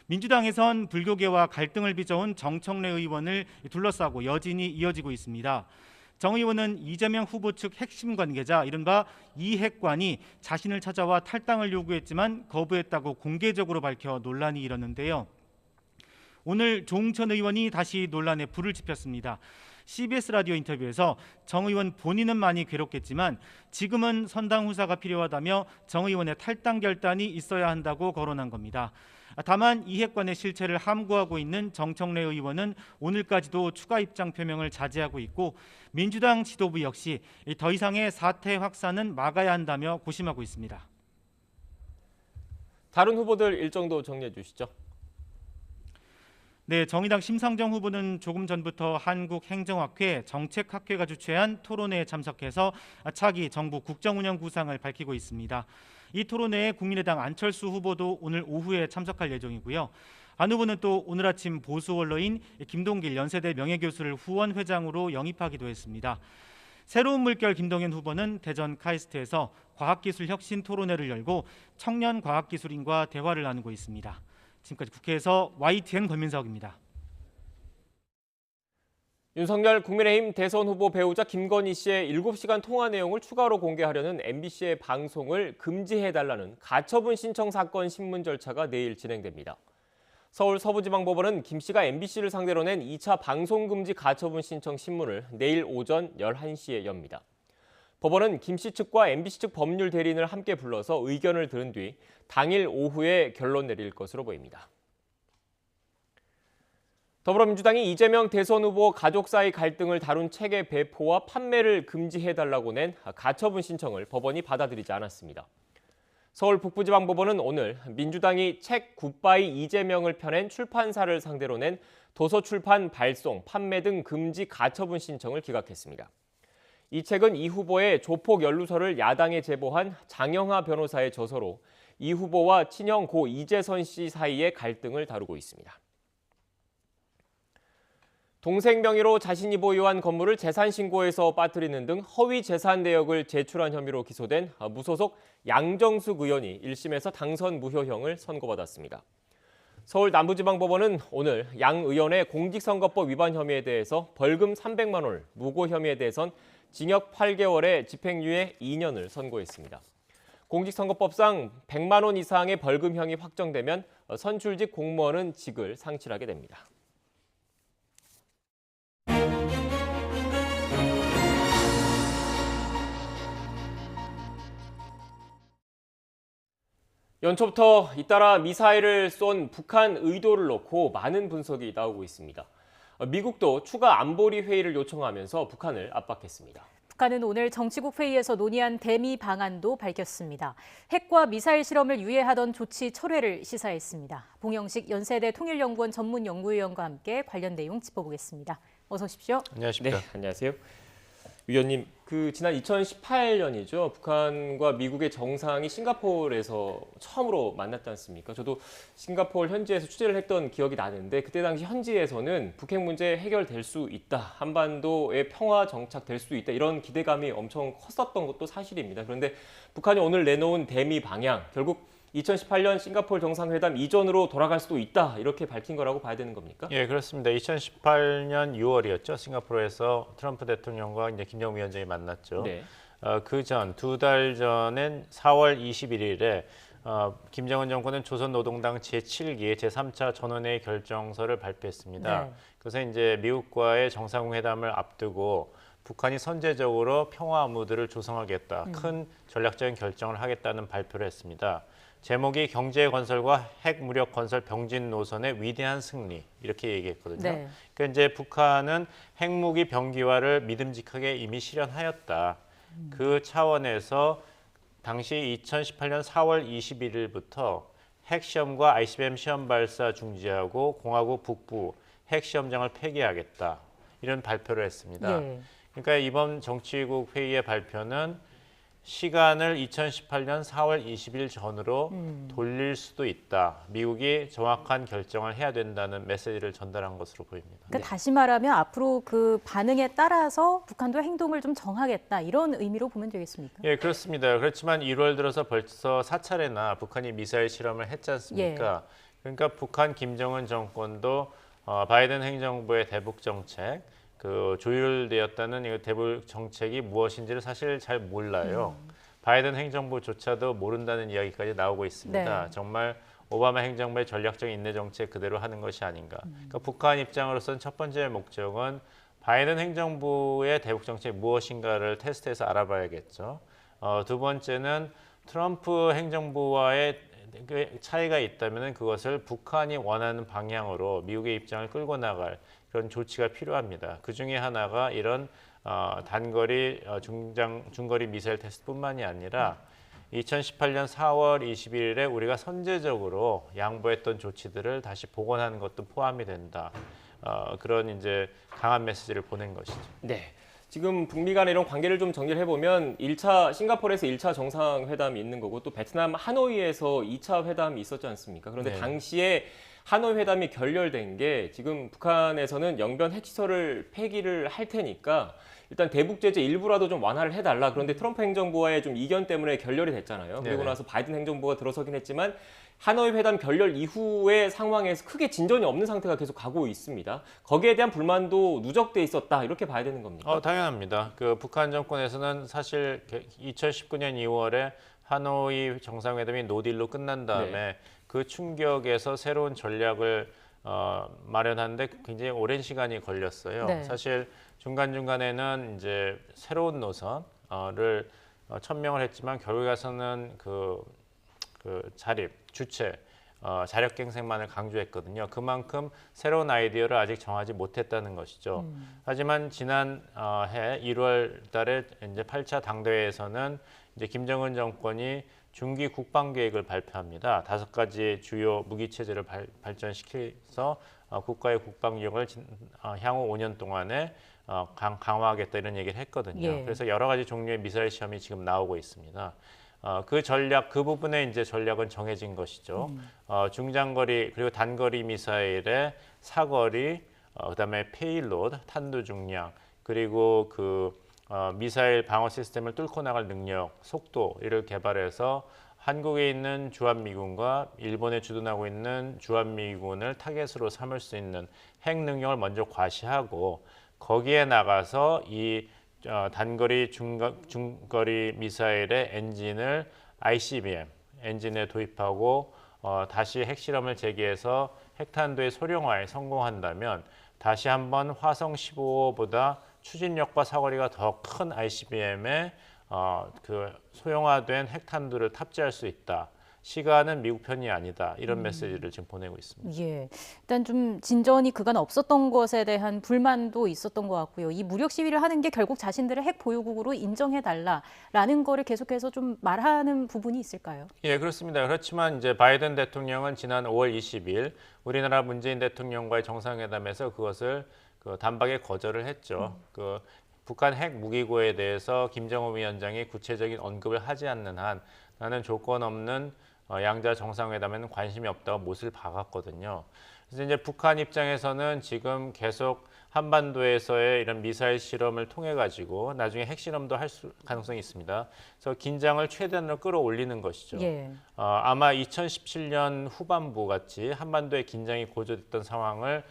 민주당에선 불교계와 갈등을 빚어온 정청래 의원을 둘러싸고 여진이 이어지고 있습니다. 정 의원은 이재명 후보 측 핵심 관계자 이른바 이핵관이 자신을 찾아와 탈당을 요구했지만 거부했다고 공개적으로 밝혀 논란이 일었는데요. 오늘 조응천 의원이 다시 논란에 불을 지폈습니다. CBS 라디오 인터뷰에서 정 의원 본인은 많이 괴롭겠지만 지금은 선당 후사가 필요하다며 정 의원의 탈당 결단이 있어야 한다고 거론한 겁니다. 다만 이핵관의 실체를 함구하고 있는 정청래 의원은 오늘까지도 추가 입장 표명을 자제하고 있고 민주당 지도부 역시 더 이상의 사태 확산은 막아야 한다며 고심하고 있습니다. 다른 후보들 일정도 정리해 주시죠. 네, 정의당 심상정 후보는 조금 전부터 한국행정학회 정책학회가 주최한 토론회에 참석해서 차기 정부 국정운영 구상을 밝히고 있습니다. 이 토론회에 국민의당 안철수 후보도 오늘 오후에 참석할 예정이고요. 안 후보는 또 오늘 아침 보수 언론인 김동길 연세대 명예교수를 후원회장으로 영입하기도 했습니다. 새로운 물결 김동연 후보는 대전 카이스트에서 과학기술 혁신 토론회를 열고 청년 과학기술인과 대화를 나누고 있습니다. 지금까지 국회에서 YTN 권민석입니다. 윤석열 국민의힘 대선 후보 배우자 김건희 씨의 7시간 통화 내용을 추가로 공개하려는 MBC의 방송을 금지해달라는 가처분 신청 사건 신문 절차가 내일 진행됩니다. 서울 서부지방법원은 김 씨가 MBC를 상대로 낸 2차 방송금지 가처분 신청 신문을 내일 오전 11시에 엽니다. 법원은 김 씨 측과 MBC 측 법률 대리인을 함께 불러서 의견을 들은 뒤 당일 오후에 결론 내릴 것으로 보입니다. 더불어민주당이 이재명 대선 후보 가족 사이 갈등을 다룬 책의 배포와 판매를 금지해달라고 낸 가처분 신청을 법원이 받아들이지 않았습니다. 서울 북부지방법원은 오늘 민주당이 책 굿바이 이재명을 펴낸 출판사를 상대로 낸 도서출판 발송, 판매 등 금지 가처분 신청을 기각했습니다. 이 책은 이 후보의 조폭 연루서를 야당에 제보한 장영하 변호사의 저서로 이 후보와 친형 고 이재선 씨 사이의 갈등을 다루고 있습니다. 동생 명의로 자신이 보유한 건물을 재산신고에서 빠뜨리는 등 허위 재산 내역을 제출한 혐의로 기소된 무소속 양정숙 의원이 1심에서 당선 무효형을 선고받았습니다. 서울 남부지방법원은 오늘 양 의원의 공직선거법 위반 혐의에 대해서 벌금 300만 원을, 무고 혐의에 대해선 징역 8개월에 집행유예 2년을 선고했습니다. 공직선거법상 100만 원 이상의 벌금형이 확정되면 선출직 공무원은 직을 상실하게 됩니다. 연초부터 잇따라 미사일을 쏜 북한 의도를 놓고 많은 분석이 나오고 있습니다. 미국도 추가 안보리 회의를 요청하면서 북한을 압박했습니다. 북한은 오늘 정치국 회의에서 논의한 대미 방안도 밝혔습니다. 핵과 미사일 실험을 유예하던 조치 철회를 시사했습니다. 봉영식 연세대 통일연구원 전문연구위원과 함께 관련 내용 짚어보겠습니다. 어서 오십시오. 안녕하십니까. 네, 안녕하세요. 위원님, 지난 2018년이죠. 북한과 미국의 정상이 싱가포르에서 처음으로 만났지 않습니까? 저도 싱가포르 현지에서 취재를 했던 기억이 나는데 그때 당시 현지에서는 북핵 문제 해결될 수 있다. 한반도의 평화 정착될 수 있다. 이런 기대감이 엄청 컸었던 것도 사실입니다. 그런데 북한이 오늘 내놓은 대미 방향, 결국 2018년 싱가포르 정상회담 이전으로 돌아갈 수도 있다. 이렇게 밝힌 거라고 봐야 되는 겁니까? 예, 그렇습니다. 2018년 6월이었죠. 싱가포르에서 트럼프 대통령과 이제 김정은 위원장이 만났죠. 네. 두 달 전엔 4월 21일에 김정은 정권은 조선노동당 제7기 제3차 전원회의 결정서를 발표했습니다. 네. 그래서 이제 미국과의 정상회담을 앞두고 북한이 선제적으로 평화 무드를 조성하겠다, 큰 전략적인 결정을 하겠다는 발표를 했습니다. 제목이 경제 건설과 핵 무력 건설 병진 노선의 위대한 승리 이렇게 얘기했거든요. 네. 그러니까 이제 북한은 핵무기 병기화를 믿음직하게 이미 실현하였다. 그 차원에서 당시 2018년 4월 21일부터 핵시험과 ICBM 시험 발사 중지하고 공화국 북부 핵시험장을 폐기하겠다. 이런 발표를 했습니다. 예. 그러니까 이번 정치국 회의의 발표는 시간을 2018년 4월 20일 전으로 돌릴 수도 있다. 미국이 정확한 결정을 해야 된다는 메시지를 전달한 것으로 보입니다. 그러니까 다시 말하면 앞으로 그 반응에 따라서 북한도 행동을 좀 정하겠다 이런 의미로 보면 되겠습니까? 예, 그렇습니다. 그렇지만 1월 들어서 벌써 4차례나 북한이 미사일 실험을 했지 않습니까? 그러니까 북한 김정은 정권도 바이든 행정부의 대북 정책, 그 조율되었다는 이 대북 정책이 무엇인지를 사실 잘 몰라요. 바이든 행정부조차도 모른다는 이야기까지 나오고 있습니다. 네. 정말 오바마 행정부의 전략적인 인내 정책 그대로 하는 것이 아닌가. 그러니까 북한 입장으로서는 첫 번째 목적은 바이든 행정부의 대북 정책이 무엇인가를 테스트해서 알아봐야겠죠. 두 번째는 트럼프 행정부와의 차이가 있다면 그것을 북한이 원하는 방향으로 미국의 입장을 끌고 나갈 그런 조치가 필요합니다. 그 중에 하나가 이런 단거리, 중거리 미사일 테스트뿐만이 아니라 2018년 4월 21일에 우리가 선제적으로 양보했던 조치들을 다시 복원하는 것도 포함이 된다. 그런 이제 강한 메시지를 보낸 것이죠. 네. 지금 북미 간의 이런 관계를 좀 정리를 해보면 싱가포르에서 1차 정상회담이 있는 거고 또 베트남 하노이에서 2차 회담이 있었지 않습니까? 그런데 당시에 하노이 회담이 결렬된 게 지금 북한에서는 영변 핵시설을 폐기를 할 테니까 일단 대북 제재 일부라도 좀 완화를 해달라. 그런데 트럼프 행정부와의 좀 이견 때문에 결렬이 됐잖아요. 그리고 나서 바이든 행정부가 들어서긴 했지만 하노이 회담 결렬 이후의 상황에서 크게 진전이 없는 상태가 계속 가고 있습니다. 거기에 대한 불만도 누적돼 있었다. 이렇게 봐야 되는 겁니까? 당연합니다. 그 북한 정권에서는 사실 2019년 2월에 하노이 정상회담이 노딜로 끝난 다음에 그 충격에서 새로운 전략을 마련하는데 굉장히 오랜 시간이 걸렸어요. 사실 중간중간에는 이제 새로운 노선을 천명을 했지만 결국에 가서는 그 자립, 주체, 자력갱생만을 강조했거든요. 그만큼 새로운 아이디어를 아직 정하지 못했다는 것이죠. 하지만 지난 해 1월 달에 이제 8차 당대회에서는 이제 김정은 정권이 중기 국방 계획을 발표합니다. 5가지 주요 무기 체제를 발전시켜서 국가의 국방 위력을 향후 5년 동안에 강화하겠다 이런 얘기를 했거든요. 그래서 여러 가지 종류의 미사일 시험이 지금 나오고 있습니다. 그 전략, 그 부분에 이제 전략은 정해진 것이죠. 중장거리 그리고 단거리 미사일의 사거리, 그다음에 페일로드, 탄두 중량, 그리고 미사일 방어 시스템을 뚫고 나갈 능력, 속도 이를 개발해서 한국에 있는 주한미군과 일본에 주둔하고 있는 주한미군을 타겟으로 삼을 수 있는 핵 능력을 먼저 과시하고 거기에 나가서 이 단거리, 중거리 미사일의 엔진을 ICBM 엔진에 도입하고 다시 핵실험을 재개해서 핵탄두의 소량화에 성공한다면 다시 한번 화성 15호보다 추진력과 사거리가 더 큰 ICBM에 소형화된 핵탄두를 탑재할 수 있다. 시간은 미국 편이 아니다. 이런 메시지를 지금 보내고 있습니다. 일단 좀 진전이 그간 없었던 것에 대한 불만도 있었던 것 같고요. 이 무력 시위를 하는 게 결국 자신들의 핵 보유국으로 인정해달라라는 거를 계속해서 좀 말하는 부분이 있을까요? 예, 그렇습니다. 그렇지만 이제 바이든 대통령은 지난 5월 20일 우리나라 문재인 대통령과의 정상회담에서 그것을 단박에 거절을 했죠. 북한 핵 무기고에 대해서 김정은 위원장이 구체적인 언급을 하지 않는 한 나는 조건 없는 양자 정상회담에는 관심이 없다고 못을 박았거든요. 그래서 이제 북한 입장에서는 지금 계속 한반도에서의 이런 미사일 실험을 통해 가지고 나중에 핵실험도 할 가능성이 있습니다. 그래서 긴장을 최대한으로 끌어올리는 것이죠. 아마 2017년 후반부 같이 한반도의 긴장이 고조됐던 상황을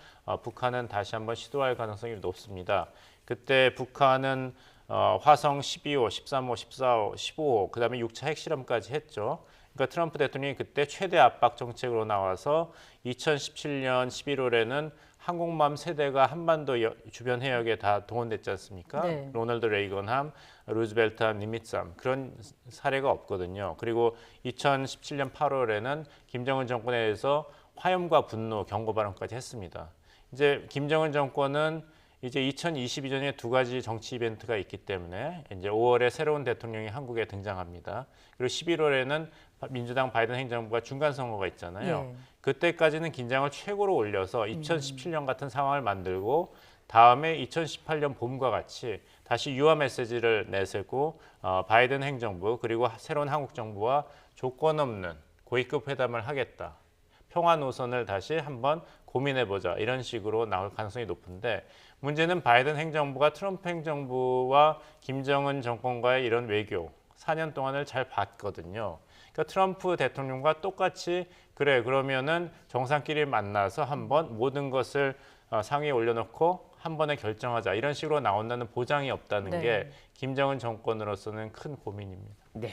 북한은 다시 한번 시도할 가능성이 높습니다. 그때 북한은 화성 12호, 13호, 14호, 15호, 그다음에 6차 핵실험까지 했죠. 그러니까 트럼프 대통령이 그때 최대 압박 정책으로 나와서 2017년 11월에는 항공모함 세대가 한반도 주변 해역에 다 동원됐지 않습니까? 로널드 레이건함, 루즈벨트함, 니미츠함 그런 사례가 없거든요. 그리고 2017년 8월에는 김정은 정권에 대해서 화염과 분노, 경고 발언까지 했습니다. 이제 김정은 정권은 이제 2022년에 2가지 정치 이벤트가 있기 때문에 이제 5월에 새로운 대통령이 한국에 등장합니다. 그리고 11월에는 민주당 바이든 행정부가 중간 선거가 있잖아요. 그때까지는 긴장을 최고로 올려서 2017년 같은 상황을 만들고 다음에 2018년 봄과 같이 다시 유화 메시지를 내세고 바이든 행정부 그리고 새로운 한국 정부와 조건 없는 고위급 회담을 하겠다. 평화 노선을 다시 한번 고민해보자. 이런 식으로 나올 가능성이 높은데 문제는 바이든 행정부가 트럼프 행정부와 김정은 정권과의 이런 외교 4년 동안을 잘 봤거든요. 그러니까 트럼프 대통령과 똑같이 그래 그러면은 정상끼리 만나서 한번 모든 것을 상위에 올려놓고 한 번에 결정하자 이런 식으로 나온다는 보장이 없다는 네. 게 김정은 정권으로서는 큰 고민입니다. 네.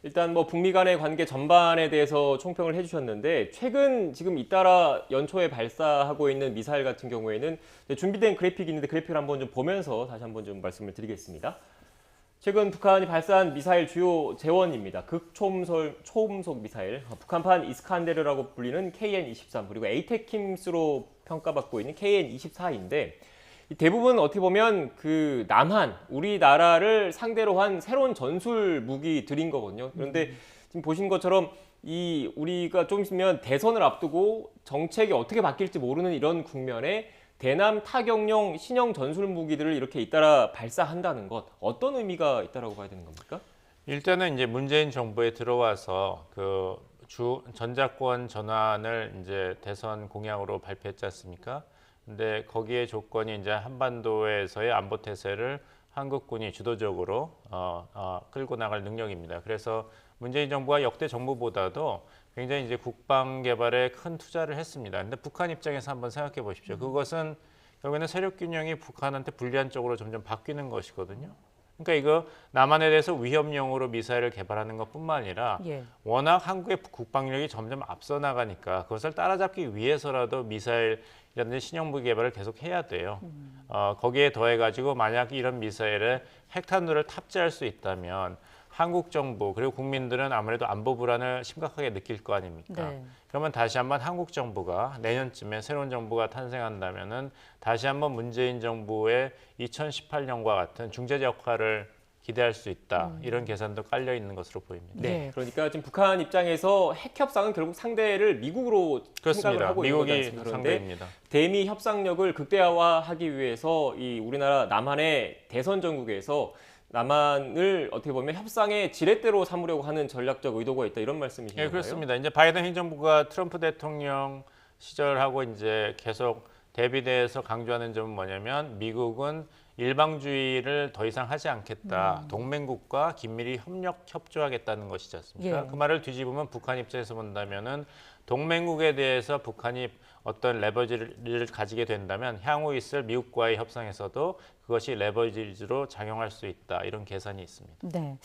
일단 뭐 북미 간의 관계 전반에 대해서 총평을 해주셨는데 최근 지금 잇따라 연초에 발사하고 있는 미사일 같은 경우에는 준비된 그래픽이 있는데 그래픽을 한번 좀 보면서 다시 한번 좀 말씀을 드리겠습니다. 최근 북한이 발사한 미사일 주요 재원입니다. 극초음속 미사일, 북한판 이스칸데르라고 불리는 KN-23 그리고 에이테킴스로 평가받고 있는 KN-24인데 대부분 어떻게 보면 그 남한, 우리나라를 상대로 한 새로운 전술 무기들인 거거든요. 그런데 지금 보신 것처럼 우리가 좀 있으면 대선을 앞두고 정책이 어떻게 바뀔지 모르는 이런 국면에 대남 타격용 신형 전술 무기들을 이렇게 잇따라 발사한다는 것 어떤 의미가 있다라고 봐야 되는 겁니까? 일단은 이제 문재인 정부에 들어와서 그 전자권 전환을 이제 대선 공약으로 발표했지 않습니까? 근데 거기에 조건이 이제 한반도에서의 안보 태세를 한국군이 주도적으로 끌고 나갈 능력입니다. 그래서 문재인 정부가 역대 정부보다도 굉장히 이제 국방 개발에 큰 투자를 했습니다. 근데 북한 입장에서 한번 생각해 보십시오. 그것은 결국에는 세력 균형이 북한한테 불리한 쪽으로 점점 바뀌는 것이거든요. 그러니까 이거 남한에 대해서 위협용으로 미사일을 개발하는 것뿐만 아니라 워낙 한국의 국방력이 점점 앞서 나가니까 그것을 따라잡기 위해서라도 미사일이라든지 신형무기 개발을 계속 해야 돼요. 거기에 더해가지고 만약 이런 미사일에 핵탄두를 탑재할 수 있다면 한국 정부 그리고 국민들은 아무래도 안보 불안을 심각하게 느낄 거 아닙니까? 네. 그러면 다시 한번 한국 정부가 내년쯤에 새로운 정부가 탄생한다면은 다시 한번 문재인 정부의 2018년과 같은 중재자 역할을 기대할 수 있다. 이런 계산도 깔려 있는 것으로 보입니다. 네. 그러니까 지금 북한 입장에서 핵 협상은 결국 상대를 미국으로 생각을 하고 있는 거지 않습니까? 그런데 상대입니다. 대미 협상력을 극대화하기 위해서 우리나라 남한의 대선 전국에서 남한을 어떻게 보면 협상의 지렛대로 삼으려고 하는 전략적 의도가 있다 이런 말씀이신가요? 네, 그렇습니다. 이제 바이든 행정부가 트럼프 대통령 시절하고 이제 계속 대비돼서 강조하는 점은 뭐냐면 미국은 일방주의를 더 이상 하지 않겠다. 동맹국과 긴밀히 협조하겠다는 것이지 않습니까? 그 말을 뒤집으면 북한 입장에서 본다면은 동맹국에 대해서 북한이 어떤 레버리지를 가지게 된다면 향후 있을 미국과의 협상에서도 그것이 레버리지로 작용할 수 있다. 이런 계산이 있습니다. 네.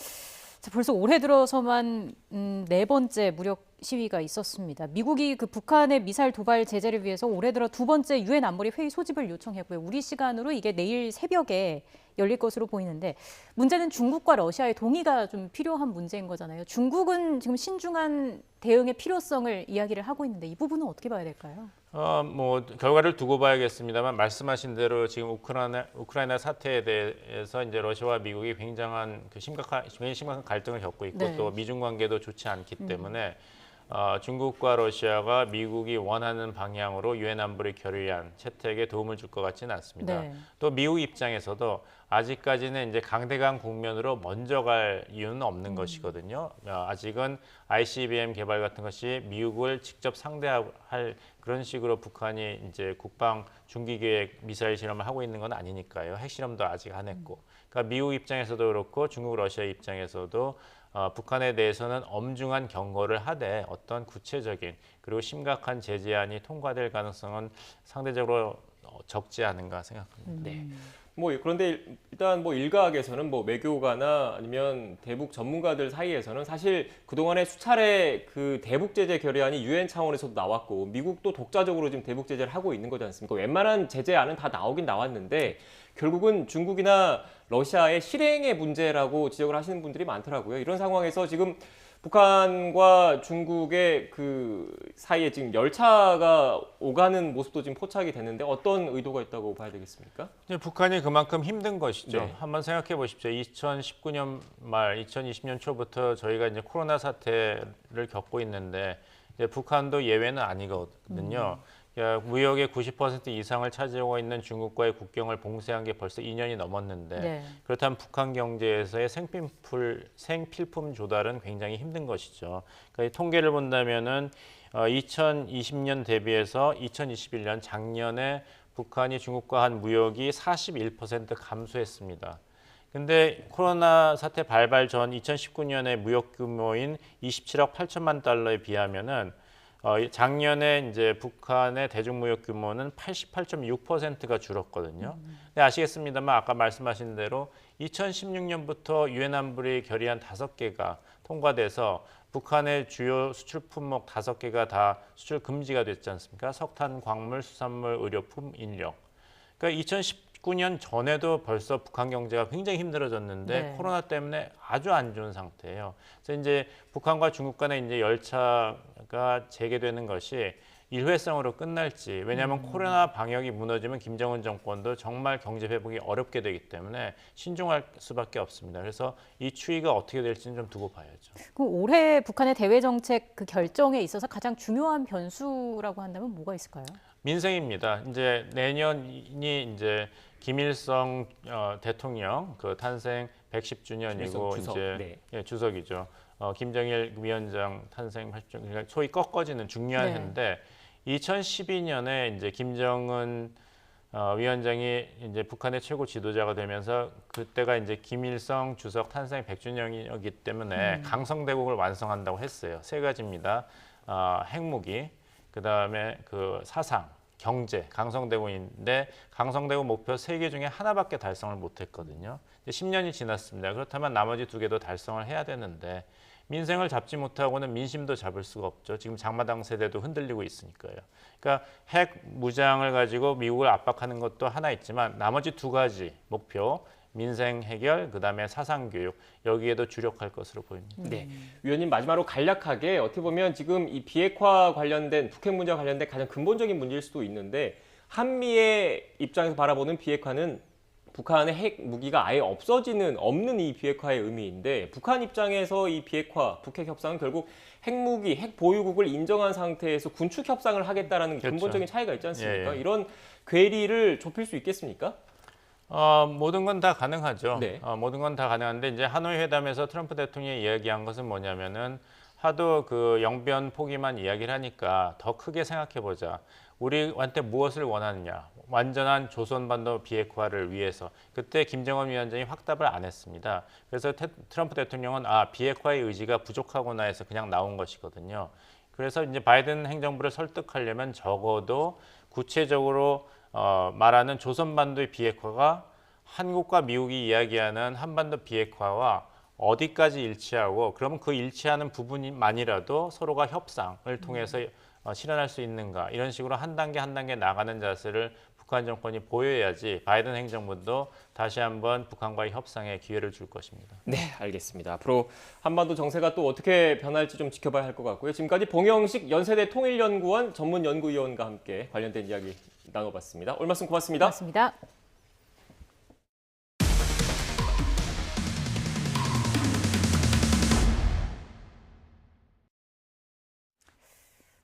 자, 벌써 올해 들어서만 4번째 무력 시위가 있었습니다. 미국이 그 북한의 미사일 도발 제재를 위해서 올해 들어 2번째 유엔 안보리 회의 소집을 요청했고요. 우리 시간으로 이게 내일 새벽에 열릴 것으로 보이는데 문제는 중국과 러시아의 동의가 좀 필요한 문제인 거잖아요. 중국은 지금 신중한 대응의 필요성을 이야기를 하고 있는데 이 부분은 어떻게 봐야 될까요? 뭐 결과를 두고 봐야겠습니다만 말씀하신 대로 지금 우크라이나 사태에 대해서 이제 러시아와 미국이 굉장히 심각한 갈등을 겪고 있고 또 미중 관계도 좋지 않기 때문에 중국과 러시아가 미국이 원하는 방향으로 유엔 안보리 결의안 채택에 도움을 줄 것 같지는 않습니다. 또 미국 입장에서도 아직까지는 이제 강대강 국면으로 먼저 갈 이유는 없는 것이거든요. 아직은 ICBM 개발 같은 것이 미국을 직접 상대할 그런 식으로 북한이 이제 국방 중기 계획 미사일 실험을 하고 있는 건 아니니까요. 핵실험도 아직 안 했고. 그러니까 미국 입장에서도 그렇고 중국, 러시아 입장에서도 북한에 대해서는 엄중한 경고를 하되 어떤 구체적인 그리고 심각한 제재안이 통과될 가능성은 상대적으로 적지 않은가 생각합니다. 네. 그런데 일단 일각에서는 외교가나 아니면 대북 전문가들 사이에서는 사실 그동안에 수차례 그 대북 제재 결의안이 유엔 차원에서도 나왔고 미국도 독자적으로 지금 대북 제재를 하고 있는 거지 않습니까? 웬만한 제재안은 다 나오긴 나왔는데 결국은 중국이나 러시아의 실행의 문제라고 지적을 하시는 분들이 많더라고요. 이런 상황에서 지금 북한과 중국의 그 사이에 지금 열차가 오가는 모습도 지금 포착이 됐는데 어떤 의도가 있다고 봐야 되겠습니까? 북한이 그만큼 힘든 것이죠. 네. 한번 생각해 보십시오. 2019년 말, 2020년 초부터 저희가 이제 코로나 사태를 겪고 있는데 이제 북한도 예외는 아니거든요. 무역의 90% 이상을 차지하고 있는 중국과의 국경을 봉쇄한 게 벌써 2년이 넘었는데 네. 그렇다면 북한 경제에서의 생필품 조달은 굉장히 힘든 것이죠. 그러니까 이 통계를 본다면은 2020년 대비해서 2021년 작년에 북한이 중국과 한 무역이 41% 감소했습니다. 근데 코로나 사태 발발 전 2019년의 무역 규모인 27억 8천만 달러에 비하면은 작년에 이제 북한의 대중무역 규모는 88.6%가 줄었거든요. 근데 아시겠습니다만 아까 말씀하신 대로 2016년부터 유엔 안보리 결의안 5개가 통과돼서 북한의 주요 수출 품목 5개가 다 수출 금지가 됐지 않습니까? 석탄, 광물, 수산물, 의료품, 인력. 그러니까 2019년 전에도 벌써 북한 경제가 굉장히 힘들어졌는데 네. 코로나 때문에 아주 안 좋은 상태예요. 그래서 이제 북한과 중국 간의 이제 열차가 재개되는 것이 일회성으로 끝날지, 왜냐하면 코로나 방역이 무너지면 김정은 정권도 정말 경제 회복이 어렵게 되기 때문에 신중할 수밖에 없습니다. 그래서 이 추이가 어떻게 될지는 좀 두고 봐야죠. 그럼 올해 북한의 대외 정책 그 결정에 있어서 가장 중요한 변수라고 한다면 뭐가 있을까요? 민생입니다. 이제 내년이 이제 김일성 대통령 그 탄생 110주년이고 주석, 이제 네. 예, 주석이죠. 김정일 위원장 탄생 80주년, 그러니까 소위 꺾어지는 중요한 네. 해인데 2012년에 이제 김정은 위원장이 이제 북한의 최고 지도자가 되면서 그때가 이제 김일성 주석 탄생 100주년이기 때문에 강성대국을 완성한다고 했어요. 3가지입니다. 핵무기, 그다음에 그 사상, 경제, 강성대국인데 강성대국 목표 3개 중에 하나밖에 달성을 못했거든요. 10년이 지났습니다. 그렇다면 나머지 2개도 달성을 해야 되는데 민생을 잡지 못하고는 민심도 잡을 수가 없죠. 지금 장마당 세대도 흔들리고 있으니까요. 그러니까 핵 무장을 가지고 미국을 압박하는 것도 하나 있지만 나머지 2가지 목표, 민생 해결, 그다음에 사상 교육, 여기에도 주력할 것으로 보입니다. 네, 위원님 마지막으로 간략하게 어떻게 보면 지금 이 비핵화 관련된 북핵 문제와 관련된 가장 근본적인 문제일 수도 있는데 한미의 입장에서 바라보는 비핵화는 북한의 핵 무기가 아예 없는 이 비핵화의 의미인데 북한 입장에서 이 비핵화, 북핵 협상은 결국 핵무기, 핵 보유국을 인정한 상태에서 군축 협상을 하겠다라는 그렇죠. 근본적인 차이가 있지 않습니까? 예. 이런 괴리를 좁힐 수 있겠습니까? 모든 건 다 가능하죠. 네. 모든 건 다 가능한데 이제 하노이 회담에서 트럼프 대통령이 이야기한 것은 뭐냐면은 하도 그 영변 포기만 이야기를 하니까 더 크게 생각해 보자. 우리한테 무엇을 원하느냐? 완전한 조선반도 비핵화를 위해서. 그때 김정은 위원장이 확답을 안 했습니다. 그래서 트럼프 대통령은 비핵화의 의지가 부족하구나 해서 그냥 나온 것이거든요. 그래서 이제 바이든 행정부를 설득하려면 적어도 구체적으로 말하는 조선반도의 비핵화가 한국과 미국이 이야기하는 한반도 비핵화와 어디까지 일치하고 그러면 그 일치하는 부분만이라도 서로가 협상을 통해서 실현할 수 있는가, 이런 식으로 한 단계 한 단계 나가는 자세를 북한 정권이 보여야지 바이든 행정부도 다시 한번 북한과의 협상에 기회를 줄 것입니다. 네, 알겠습니다. 앞으로 한반도 정세가 또 어떻게 변할지 좀 지켜봐야 할 것 같고요. 지금까지 봉영식 연세대 통일연구원 전문연구위원과 함께 관련된 이야기 나눠봤습니다. 오늘 말씀 고맙습니다. 고맙습니다.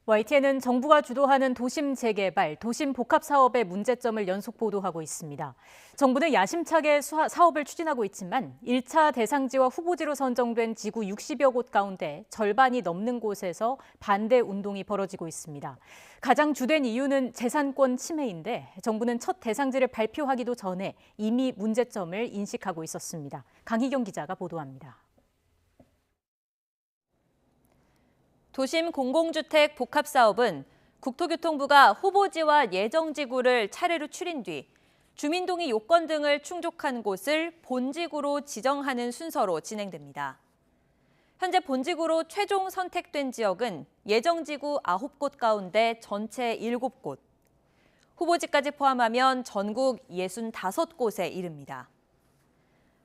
YTN은 정부가 주도하는 도심 재개발, 도심 복합 사업의 문제점을 연속 보도하고 있습니다. 정부는 야심차게 사업을 추진하고 있지만 1차 대상지와 후보지로 선정된 지구 60여 곳 가운데 절반이 넘는 곳에서 반대 운동이 벌어지고 있습니다. 가장 주된 이유는 재산권 침해인데 정부는 첫 대상지를 발표하기도 전에 이미 문제점을 인식하고 있었습니다. 강희경 기자가 보도합니다. 도심 공공주택 복합사업은 국토교통부가 후보지와 예정지구를 차례로 추린 뒤 주민동의 요건 등을 충족한 곳을 본지구로 지정하는 순서로 진행됩니다. 현재 본지구로 최종 선택된 지역은 예정지구 9곳 가운데 전체 7곳, 후보지까지 포함하면 전국 65곳에 이릅니다.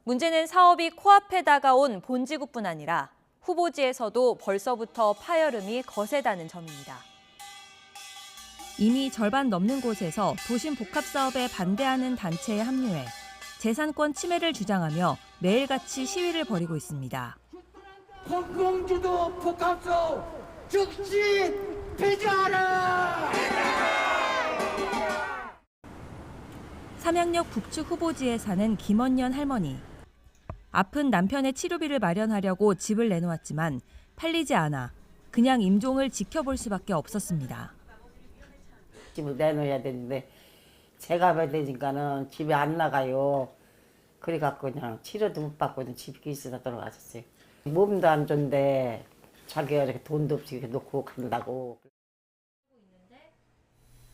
문제는 사업이 코앞에 다가온 본지구뿐 아니라 후보지에서도 벌써부터 파열음이 거세다는 점입니다. 이미 절반 넘는 곳에서 도심 복합 사업에 반대하는 단체에 합류해 재산권 침해를 주장하며 매일같이 시위를 벌이고 있습니다. 공공주도 복합사업 즉시 폐지하라! 삼양역 북측 후보지에 사는 김원년 할머니. 아픈 남편의 치료비를 마련하려고 집을 내놓았지만 팔리지 않아 그냥 임종을 지켜볼 수밖에 없었습니다. 집을 내놓아야 되는데 제가 봐야 되니까는 집에 안 나가요. 그래갖고 그냥 치료도 못 받고 그냥 집에 있어서 돌아가셨어요. 몸도 안 좋은데 자기가 이렇게 돈도 없이 이렇게 놓고 간다고.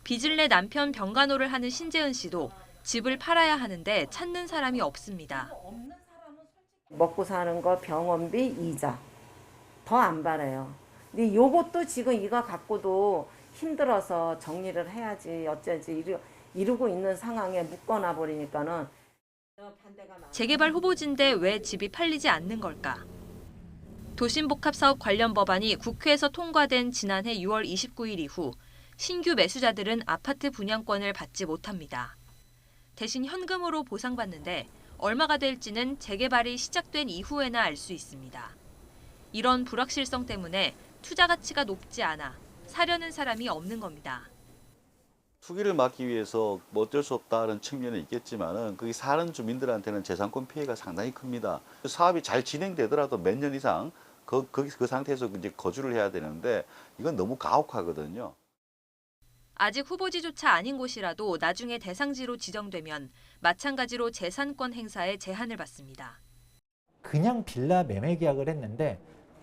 빚을 내 남편 병간호를 하는 신재은 씨도 집을 팔아야 하는데 찾는 사람이 없습니다. 먹고 사는 거 병원비 이자 더 안 받아요. 근데 요것도 지금 이거 갖고도 힘들어서 정리를 해야지 어쩌지 이러고 있는 상황에 묶어놔 버리니까는. 재개발 후보지인데 왜 집이 팔리지 않는 걸까? 도심복합사업 관련 법안이 국회에서 통과된 지난해 6월 29일 이후 신규 매수자들은 아파트 분양권을 받지 못합니다. 대신 현금으로 보상받는데 얼마가 될지는 재개발이 시작된 이후에나 알 수 있습니다. 이런 불확실성 때문에 투자 가치가 높지 않아 사려는 사람이 없는 겁니다. 투기를 막기 위해서 뭐 어쩔 수 없다는 측면이 있겠지만은 거기 사는 주민들한테는 재산권 피해가 상당히 큽니다. 사업이 잘 진행되더라도 몇 년 이상 그 상태에서 이제 거주를 해야 되는데 이건 너무 가혹하거든요. 아직 후보지조차 아닌 곳이라도 나중에 대상지로 지정되면 마찬가지로 재산권 행사에 제한을 받습니다. 그냥 빌라 매매 계약을 했는데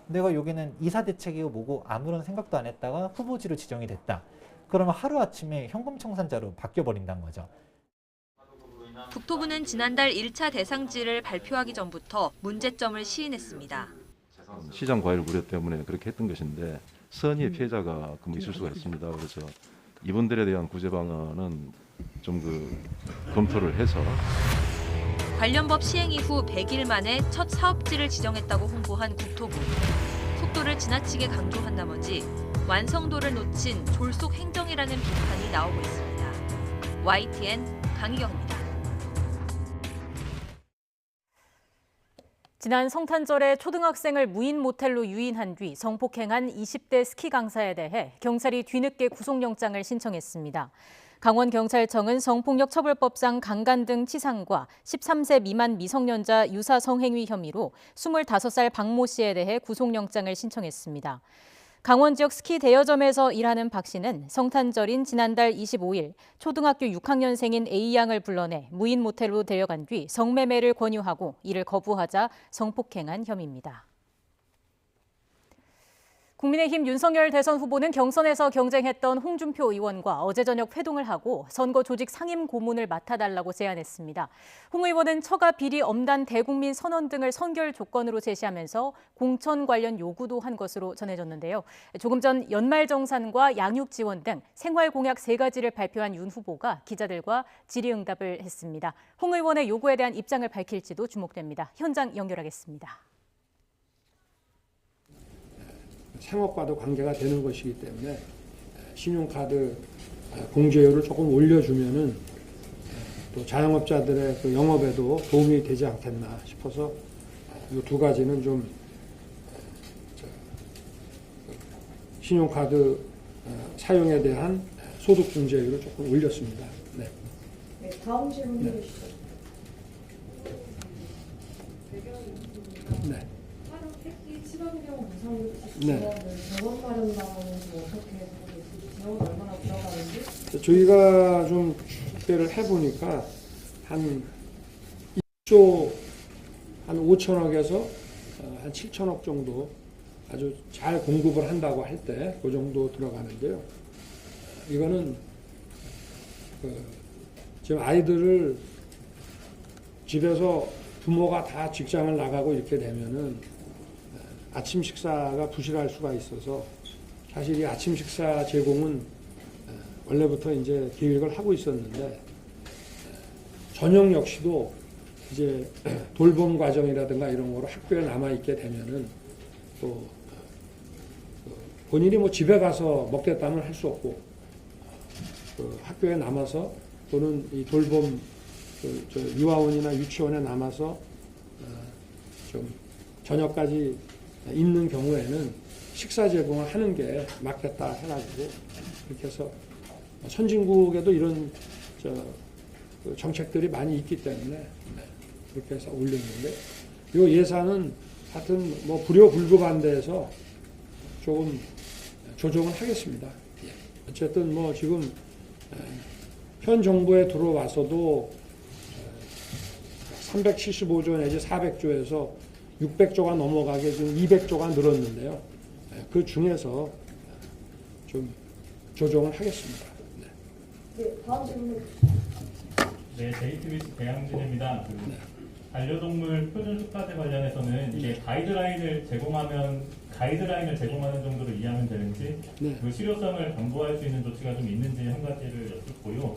내가 여기는 이사 대책이고 뭐고 아무런 생각도 안 했다가 후보지로 지정이 됐다. 그러면 하루아침에 현금 청산자로 바뀌어버린다는 거죠. 국토부는 지난달 1차 대상지를 발표하기 전부터 문제점을 시인했습니다. 시장 과열 우려 때문에 그렇게 했던 것인데 선의의 피해자가 있을 수가 있습니다. 그래서 이분들에 대한 구제 방안은 좀 검토를 해서 관련 법 시행 이후 100일 만에 첫 사업지를 지정했다고 홍보한 국토부. 속도를 지나치게 강조한 나머지 완성도를 놓친 졸속 행정이라는 비판이 나오고 있습니다. YTN 강희경입니다. 지난 성탄절에 초등학생을 무인 모텔로 유인한 뒤 성폭행한 20대 스키 강사에 대해 경찰이 뒤늦게 구속영장을 신청했습니다. 강원경찰청은 성폭력처벌법상 강간 등 치상과 13세 미만 미성년자 유사 성행위 혐의로 25살 박모 씨에 대해 구속영장을 신청했습니다. 강원 지역 스키 대여점에서 일하는 박 씨는 성탄절인 지난달 25일 초등학교 6학년생인 A양을 불러내 무인 모텔로 데려간 뒤 성매매를 권유하고 이를 거부하자 성폭행한 혐의입니다. 국민의힘 윤석열 대선 후보는 경선에서 경쟁했던 홍준표 의원과 어제 저녁 회동을 하고 선거 조직 상임 고문을 맡아달라고 제안했습니다. 홍 의원은 처가 비리 엄단 대국민 선언 등을 선결 조건으로 제시하면서 공천 관련 요구도 한 것으로 전해졌는데요. 조금 전 연말정산과 양육 지원 등 생활 공약 3가지를 발표한 윤 후보가 기자들과 질의응답을 했습니다. 홍 의원의 요구에 대한 입장을 밝힐지도 주목됩니다. 현장 연결하겠습니다. 생업과도 관계가 되는 것이기 때문에 신용카드 공제율을 조금 올려주면은 또 자영업자들의 그 영업에도 도움이 되지 않겠나 싶어서 이 2가지는 좀 신용카드 사용에 대한 소득 공제율을 조금 올렸습니다. 네. 네, 다음 질문 해주시죠. 네. 친환경 무상급식 네. 지원을 병원 마련 방안은 어떻게 보고 계신지 지원 얼마나 들어가는지? 저희가 좀 집계를 해보니까 한 1조 한 5천억에서 한 7천억 정도 아주 잘 공급을 한다고 할 때 그 정도 들어가는데요. 이거는 지금 아이들을 집에서 부모가 다 직장을 나가고 이렇게 되면은 아침 식사가 부실할 수가 있어서 사실 이 아침 식사 제공은 원래부터 이제 계획을 하고 있었는데 저녁 역시도 이제 돌봄 과정이라든가 이런 거로 학교에 남아 있게 되면은 또 본인이 뭐 집에 가서 먹겠다면 할 수 없고 학교에 남아서 또는 이 돌봄 유아원이나 유치원에 남아서 좀 저녁까지 있는 경우에는 식사 제공을 하는 게 맞겠다 해가지고 그렇게 해서 선진국에도 이런 그 정책들이 많이 있기 때문에 그렇게 해서 올렸는데 이 예산은 하여튼 뭐 불효불급한데에서 조금 조정을 하겠습니다. 어쨌든 뭐 지금 현 정부에 들어와서도 375조 내지 400조에서 600조가 넘어가게 지금 200조가 늘었는데요. 그 중에서 좀 조정을 하겠습니다. 네, 다음 질문. 네, JTBC 배양진입니다. 반려동물 표준 수가제 관련해서는 이게 가이드라인을 제공하는 정도로 이해하면 되는지, 그 실효성을 담보할 수 있는 조치가 좀 있는지 한 가지를 여쭙고요.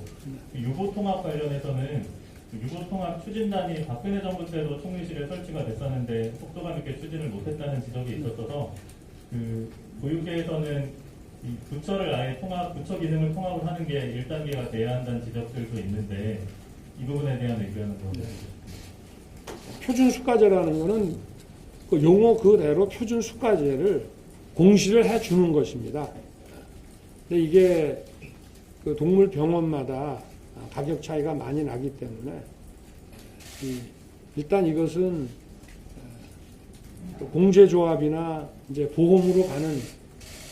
유보통합 관련해서는 유보통합 추진단이 박근혜 정부 때도 총리실에 설치가 됐었는데 속도감 있게 추진을 못했다는 지적이 있었어서 그 보유계에서는 이 부처를 아예 부처 기능을 통합을 하는 게 1단계가 돼야 한다는 지적들도 있는데 이 부분에 대한 의견은 어떠세요? 표준 수가제라는 것은 그 용어 그대로 표준 수가제를 공시를 해 주는 것입니다. 근데 이게 그 동물 병원마다 가격 차이가 많이 나기 때문에 일단 이것은 공제조합이나 이제 보험으로 가는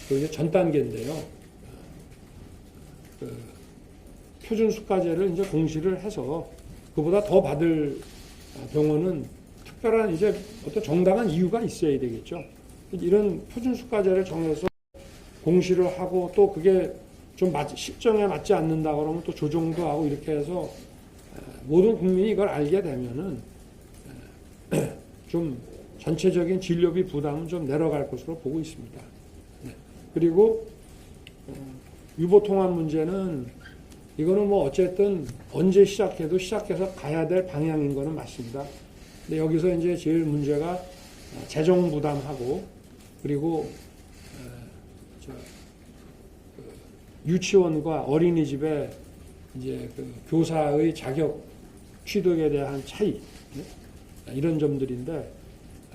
그 이제 전 단계인데요. 그 표준 수가제를 이제 공시를 해서 그보다 더 받을 병원은 특별한 이제 어떤 정당한 이유가 있어야 되겠죠. 이런 표준 수가제를 정해서 공시를 하고 또 그게 좀 실정에 맞지 않는다 그러면 또 조정도 하고 이렇게 해서 모든 국민이 이걸 알게 되면은 좀 전체적인 진료비 부담은 좀 내려갈 것으로 보고 있습니다. 그리고 유보통합 문제는 이거는 뭐 어쨌든 언제 시작해도 시작해서 가야 될 방향인 거는 맞습니다. 근데 여기서 이제 제일 문제가 재정 부담하고 그리고 유치원과 어린이집의 이제 그 교사의 자격 취득에 대한 차이 이런 점들인데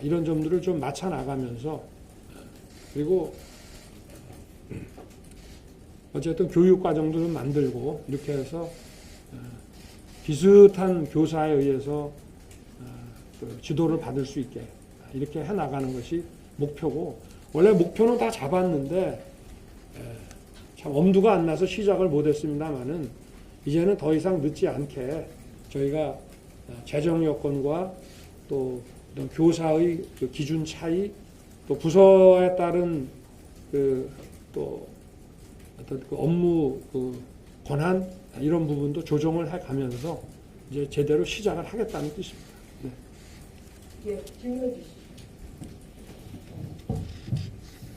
이런 점들을 좀 맞춰 나가면서 그리고 어쨌든 교육 과정도 좀 만들고 이렇게 해서 비슷한 교사에 의해서 지도를 받을 수 있게 이렇게 해 나가는 것이 목표고 원래 목표는 다 잡았는데 참 엄두가 안 나서 시작을 못했습니다만은 이제는 더 이상 늦지 않게 저희가 재정 여건과 또 교사의 그 기준 차이 또 부서에 따른 또 어떤 그 업무 그 권한 이런 부분도 조정을 해 가면서 이제 제대로 시작을 하겠다는 뜻입니다. 네. 예, 질문해 주시죠.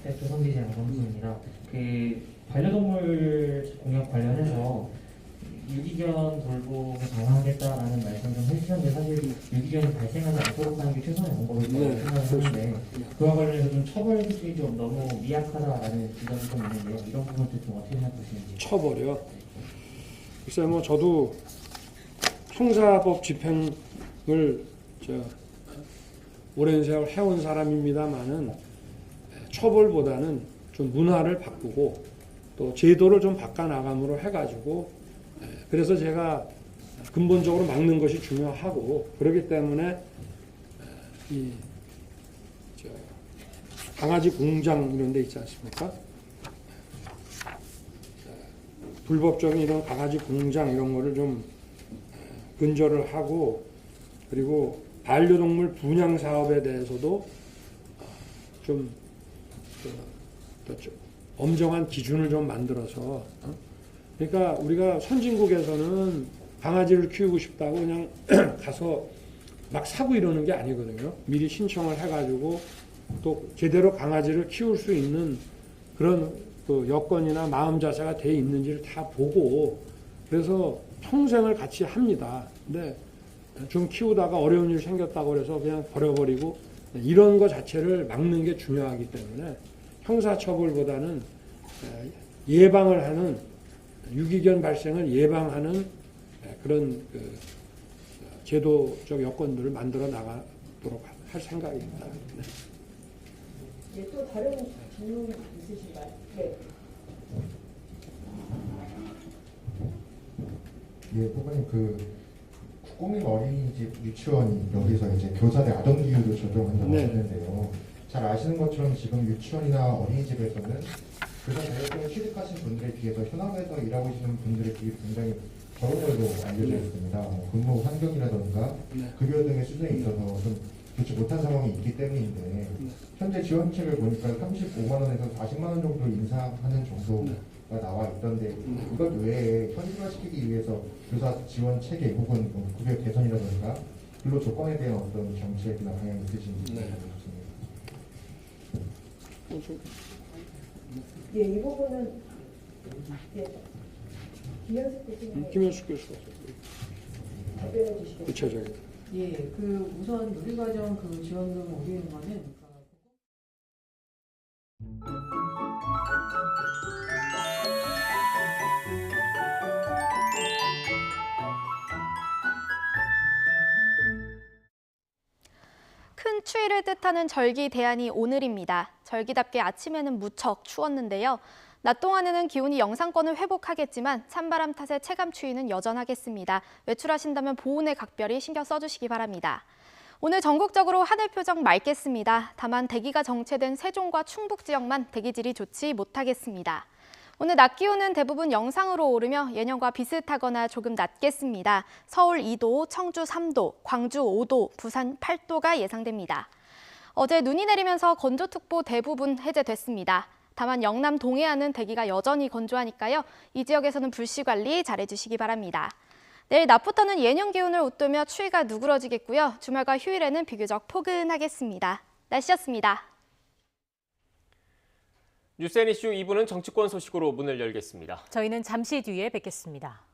네, 조선비지 양범수입니다. 그 반려동물 공약 관련해서 유기견 돌봄을 강화하겠다라는 말씀 좀 해주셨는데 사실 유기견이 발생하지 않도록 하는 게 최선의 방법이라고 생각을 하는데 그와 관련해서 좀 처벌 기준이 좀 너무 미약하다라는 지적이 좀 있는데요. 이런 부분도 좀 어떻게 생각하시는지. 처벌이요? 글쎄 뭐 저도 형사법 집행을 오랜 세월 해온 사람입니다만은 처벌보다는 좀 문화를 바꾸고 또 제도를 좀 바꿔나감으로 해가지고 그래서 제가 근본적으로 막는 것이 중요하고 그렇기 때문에 이 강아지 공장 이런 데 있지 않습니까? 불법적인 이런 강아지 공장 이런 거를 좀 근절을 하고 그리고 반려동물 분양 사업에 대해서도 좀 엄정한 기준을 좀 만들어서 그러니까 우리가 선진국에서는 강아지를 키우고 싶다고 그냥 가서 막 사고 이러는 게 아니거든요. 미리 신청을 해가지고 또 제대로 강아지를 키울 수 있는 그런 그 여건이나 마음 자세가 돼 있는지를 다 보고 그래서 평생을 같이 합니다. 근데 좀 키우다가 어려운 일 생겼다고 그래서 그냥 버려버리고 이런 거 자체를 막는 게 중요하기 때문에 형사처벌보다는 예방을 하는 유기견 발생을 예방하는 그런 그 제도적 여건들을 만들어 나가도록 할 생각입니다. 네. 예, 또 다른 질문 있으신가요? 네. 예, 후보님 국공립 어린이집 유치원이 여기서 이제 교사들 아동 기후도 적용한다고 하셨는데요. 잘 아시는 것처럼 지금 유치원이나 어린이집에서는 교사 자격증을 취득하신 분들에 비해서 현업에서 일하고 계시는 분들의 비율이 굉장히 적은 걸로 알려져 있습니다. 근무 환경이라든가 급여 등의 수준에 있어서 좀 좋지 못한 상황이 있기 때문인데 현재 지원책을 보니까 35만 원에서 40만 원 정도 인상하는 정도가 나와 있던데 이것 외에 현실화시키기 위해서 교사 지원 체계 혹은 급여 개선이라든가 근로 조건에 대한 어떤 정책이나 방향이 있으신지 알려주십니다. 예, 이 부분은 김현숙 교수가 답변해 주시겠어요? 구체적으로. 예, 우선 누리과정 지원금 올리는 거는 큰 추위를 뜻하는 절기 대안이 오늘입니다. 절기답게 아침에는 무척 추웠는데요. 낮 동안에는 기온이 영상권을 회복하겠지만 찬바람 탓에 체감 추위는 여전하겠습니다. 외출하신다면 보온에 각별히 신경 써주시기 바랍니다. 오늘 전국적으로 하늘 표정 맑겠습니다. 다만 대기가 정체된 세종과 충북 지역만 대기질이 좋지 못하겠습니다. 오늘 낮 기온은 대부분 영상으로 오르며 예년과 비슷하거나 조금 낮겠습니다. 서울 2도, 청주 3도, 광주 5도, 부산 8도가 예상됩니다. 어제 눈이 내리면서 건조특보 대부분 해제됐습니다. 다만 영남 동해안은 대기가 여전히 건조하니까요. 이 지역에서는 불씨 관리 잘해주시기 바랍니다. 내일 낮부터는 예년 기온을 웃돌며 추위가 누그러지겠고요. 주말과 휴일에는 비교적 포근하겠습니다. 날씨였습니다. 뉴스 앤 이슈 2부는 정치권 소식으로 문을 열겠습니다. 저희는 잠시 뒤에 뵙겠습니다.